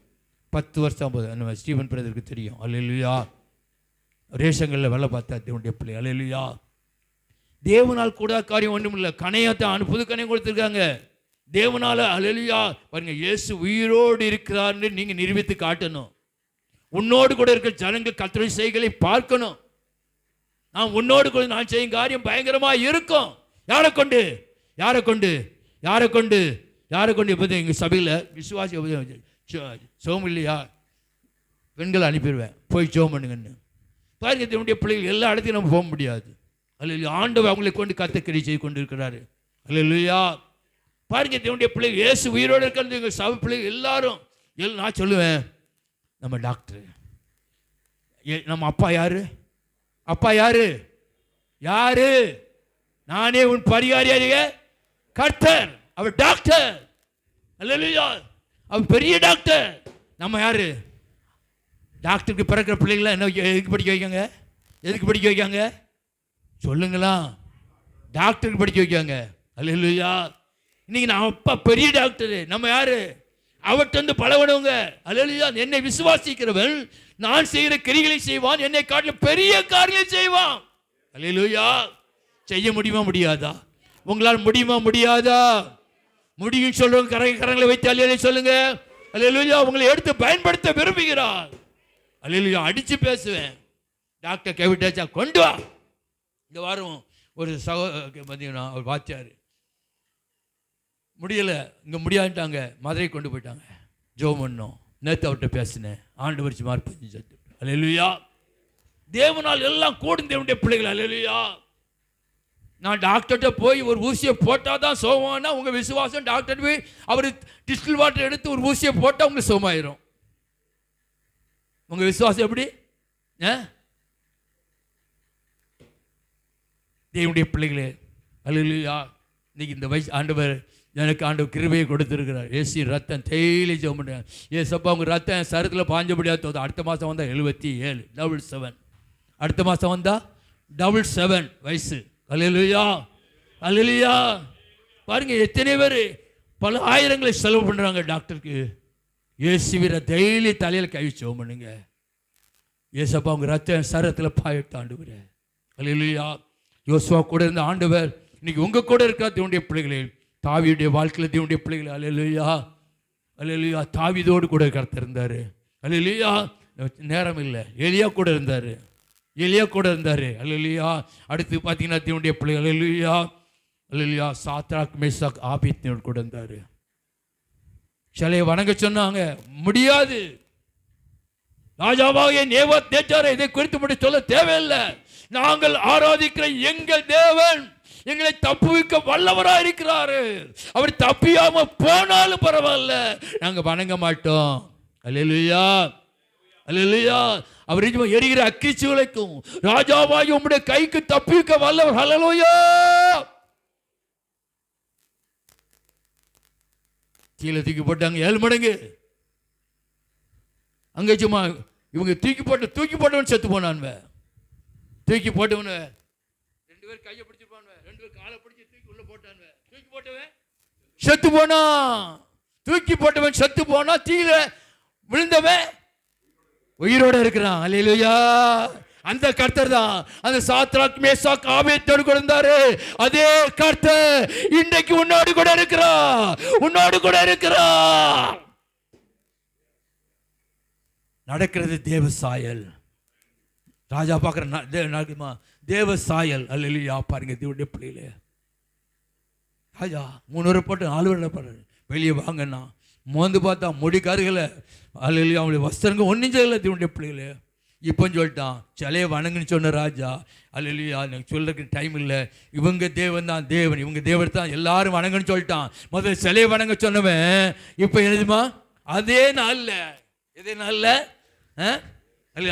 10 வருஷம் போகுது. நம்ம ஸ்டீவன் பிரதருக்கு தெரியும். அல்லேலூயா. ரேஷங்களில் வேலை பார்த்தா தேவனுடைய பிள்ளை. அல்லேலூயா. தேவனால் கூட காரியம் ஒன்றும் இல்லை. கணையத்தை புது கணையம் கொடுத்துருக்காங்க தேவனால. அல்லேலூயா. பாருங்க, இயேசு உயிரோடு இருக்கிறார்னு நீங்க நிரூபித்து காட்டணும். உன்னோடு கூட இருக்கிற ஜனங்கள் கர்த்தருடைய செய்கைகளை பார்க்கணும். நான் உன்னோடு கூட நான் செய்யும் காரியம் பயங்கரமா இருக்கும். யாரை கொண்டு இப்போ எங்க சபையில் விசுவாசி சோம் இல்லையா, பெண்களை அனுப்பிடுவேன், போய் ஜோம் பண்ணுங்கன்னு. பாருங்க, தேவனுடைய பிள்ளைகள் எல்லா இடத்தையும் நம்ம போக முடியாது. அல்லேலூயா. ஆண்டவர் அவங்களை கொண்டு கர்த்தர் செய்து கொண்டு இருக்கிறாரு. அல்லேலூயா. பாருங்க, தேவனுடைய பிள்ளைகள் இயேசு உயிரோடு இருக்கிறது. எங்கள் சபை பிள்ளைகள் எல்லாரும் நான் சொல்லுவேன், நம்ம டாக்டர், நம்ம அப்பா யாரு? நானே உன் பரிகாரியாக கர்த்தர். அவர் டாக்டர். அல்லேலூயா. அவர் பெரிய டாக்டர். நம்ம யாரு? டாக்டருக்கு பிறக்கிற பிள்ளைங்களா என்ன எதுக்கு படிக்க வைக்காங்க? சொல்லுங்களா? டாக்டருக்கு படிக்க வைக்காங்க. அல்லேலூயா. இன்னைக்கு நான் அப்பா பெரிய டாக்டரு. நம்ம யாரு? அவர்கிட்ட வந்து பழவனவங்க. அல்லேலூயா. என்னை விசுவாசிக்கிறவன் நான் செய்கிற கிரிகளை செய்வான், என்னை காட்டிலும் பெரிய காரியங்களை செய்வான். அல்லேலூயா. செய்ய முடியாதா? உங்களால் முடியாதா? முடியும் சொல்றவங்க கரங்களை வைத்து அல்லேலூயா சொல்லுங்க. அல்லேலூயா. உங்களை எடுத்து பயன்படுத்த விரும்புகிறார். அல்லேலூயா. அடிச்சு பேசுவேன். டாக்டர் கேவிட்டாச்சா கொண்டு வா. இந்த வாரம் ஒரு பார்த்தீங்கன்னா அவர் வாத்தியார் முடியலை, இங்கே முடியாதுட்டாங்க, மதுரை கொண்டு போயிட்டாங்க. ஜெபம் பண்ணோம். நேற்று அவர்கிட்ட பேசினேன். ஆண்டவர் சுமார் 15 சத்து. அல்லேலூயா. தேவனால் எல்லாம் கூடும் தேவனுடைய பிள்ளைகள். அல்லேலூயா. நான் டாக்டர்கிட்ட போய் ஒரு ஊசியை போட்டால் தான் சோகமானா உங்கள் விசுவாசம் டாக்டர் போய் அவர் டிஸ்டில் வாட்டர் எடுத்து ஒரு ஊசியை போட்டால் உங்களுக்கு சோகமாயிரும். உங்கள் விசுவாசம் எப்படி? தேவனுடைய பிள்ளைகளே. அல்லேலூயா. இன்னைக்கு இந்த வயசு ஆண்டவர் கிருபையை கொடுத்துருக்கிறார். ஏசி ரத்தம் தேயிலை ஜெபம் பண்ணுறாங்க. ஏசப்பா உங்கள் ரத்தம் சரத்தில் பாஞ்சபடியாக தோது. அடுத்த மாதம் வந்தால் 77 7 அடுத்த மாதம் வந்தால் 7 வயசு. அல்லேலூயா. அல்லேலூயா. பாருங்க, எத்தனை பேர் பல ஆயிரங்களை செலவு பண்ணுறாங்க டாக்டருக்கு. இயேசுவிர டெய்லி தலையில் கை ஜெபம் பண்ணுங்க. ஏசப்பா உங்கள் ரத்தம் சரத்தில் பாயட்டு ஆண்டவர். அல்லேலூயா. யோசுவா கூட இருந்த ஆண்டவர் இன்னைக்கு உங்கள் கூட இருக்கா தேவனுடைய பிள்ளைகளே. தாவீதுடைய வாழ்க்கையில் தேவனுடைய பிள்ளைகள். அல்லேலூயா. அல்லேலூயா. தாவீதோடு கூட கர்த்தர் இருந்தார். அல்லேலூயா. நேரம் இல்லை, எலியா கூட இருந்தார். அல்லேலூயா. அடுத்து பார்த்தீங்கன்னா தேவனுடைய பிள்ளைகள். அல்லேலூயா. அல்லேலூயா. சாத்ராக் மேஷாக் ஆபேத்நேகோ கூட இருந்தார். சிலையை வணங்க சொன்னாங்க, முடியாது. ராஜாவாகிய நேபுகாத்நேச்சாரை இதை குறித்து மட்டும் சொல்ல தேவையில்லை. நாங்கள் ஆராதிக்கிற எங்கள் தேவன் எங்களை தப்புவிக்க வல்லவராக இருக்கிறாரு. அவர் தப்பியாம போனாலும் பரவாயில்ல, நாங்க வணங்க மாட்டோம். அல்லேலூயா. அல்லேலூயா. அவர் எரிகிற அக்கிச்சுளைக்கும் ராஜாவாகி உம்முடைய கைக்கு தப்பிக்க வல்லவர். அல்லேலூயா. கீழே தூக்கி போட்டாங்க 7 மடங்கு. அங்கே சும்மா இவங்க தூக்கி போட்டவன் செத்து போனான். தூக்கி போட்டவன் 2 பேர் கையை பிடிச்சிருப்பான், 2 பேர் காலை பிடிச்சி தூக்கி உள்ள போட்டான். தூக்கி போட்டவன் செத்து போனா. தீயில விழுந்தவன் உயிரோட இருக்கிறான். அல்லேலூயா. அந்த கர்த்தர் தான் அந்த சாத்ராக் மேசாக் ஆபேத்தோடு கூட இருந்தாரு. அதே கர்த்தர் இன்றைக்கு உன்னோடு கூட இருக்கிறார், உன்னோடு கூட இருக்கிறார். நடக்கிறது தேவ சாயல். ராஜா பார்க்குற தேவ சாயல். அல்லேலூயா. பாருங்க தேவனுடைய பிள்ளைகளே, ராஜா 3 வரை போட்டு 4 வரை போடுறாரு. வெளியே வாங்கன்னா மோந்து பார்த்தா முடி கருகலை. அல்லேலூயா. அவங்களுடைய வஸ்திரங்க ஒன்றும் செய்யலை. தேவனுடைய பிள்ளைகளே, இப்போ சொல்லிட்டான் சிலையை வணங்குன்னு சொன்ன ராஜா. அல்லேலூயா. எனக்கு சொல்றதுக்கு டைம் இல்லை. இவங்க தேவன் தான் தேவன், இவங்க தேவன் தான் எல்லாரும் வணங்குன்னு சொல்லிட்டான். முதல்ல சிலையை வணங்க சொன்னவன் இப்போ எழுதுமா அதே நாளில், எதே நாளில்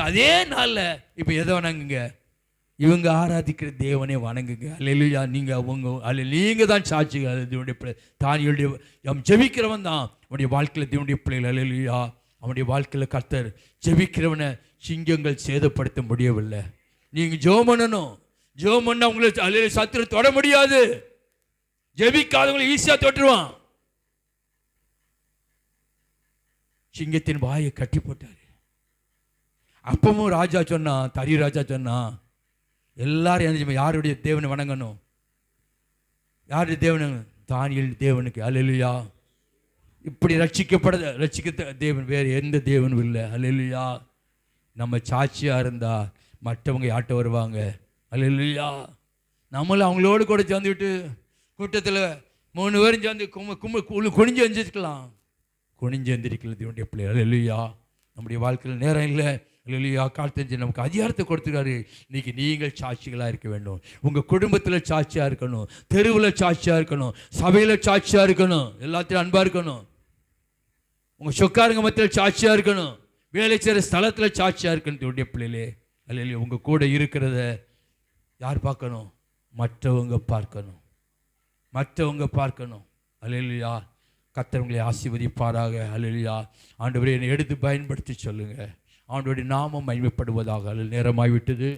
அதே நாளில் இப்போ எதை வணங்குங்க? இவங்க ஆராதிக்கிற தேவனே வணங்குங்க. அல்லேலூயா. நீங்கள் நீங்கள் தான் சாட்சிகள். தேவனுடைய தானியுடைய ஜெபிக்கிறவன் தான் அவனுடைய வாழ்க்கையில் தேவனுடைய பிள்ளைகள். அல்லேலூயா. அவனுடைய வாழ்க்கையில் கர்த்தர் ஜெபிக்கிறவனை சிங்கங்கள் சேதப்படுத்த முடியவில்லை. நீங்கள் ஜெபம் பண்ணணும். ஜெபம் பண்ண உங்களை சத்துரு தொட முடியாது. ஜெபிக்காதவங்களை ஈஸியாக தொட்டுருவான். சிங்கத்தின் வாயை கட்டி போட்டார். அப்பவும் ராஜா சொன்னான், தரி ராஜா சொன்னான், எல்லாரும் என்ன யாருடைய தேவனை வணங்கணும்? யாருடைய தேவனு? தானியேல் தேவனுக்கு. அல்லேலூயா. இப்படி ரட்சிக்க தேவன் வேறு எந்த தேவனும் இல்லை. அல்லேலூயா. நம்ம சாட்சியாக இருந்தால் மற்றவங்க யார்கிட்ட வருவாங்க? அல்லேலூயா. நம்மளும் அவங்களோடு கூட சேர்ந்துவிட்டு கூட்டத்தில் 3 பேரும் சேர்ந்து குனிஞ்சு எந்திரிக்கலாம். குனிஞ்சு எந்திரிக்கல தேவனுடைய பிள்ளை. அல்லேலூயா. நம்முடைய வாழ்க்கையில் நேரம் இல்லை. அல்லேலூயா. காலத்தஞ்சு நமக்கு அதிகாரத்தை கொடுத்துருக்காரு. இன்னைக்கு நீங்கள் சாட்சிகளாக இருக்க வேண்டும். உங்கள் குடும்பத்தில் சாட்சியாக இருக்கணும், தெருவில் சாட்சியாக இருக்கணும், சபையில் சாட்சியாக இருக்கணும், எல்லாத்தையும் அன்பாக இருக்கணும், உங்கள் சொக்காரங்க மத்தியில் சாட்சியாக இருக்கணும், வேலை செய்கிற ஸ்தலத்தில் சாட்சியாக இருக்கணும். தேவனுடைய பிள்ளைகளே, அல்லேலூயா. உங்கள் கூட இருக்கிறத யார் பார்க்கணும்? மற்றவங்க பார்க்கணும், மற்றவங்க பார்க்கணும். அல்லேலூயா. கர்த்தர் உங்களை ஆசீர்வதிப்பாராக. அல்லேலூயா. ஆண்டவரே, என்னை எடுத்து பயன்படுத்தி சொல்லுங்கள். ஆண்டவருடைய நாமம் மகிமைப்படுவதாக. நேரமாகிவிட்டது.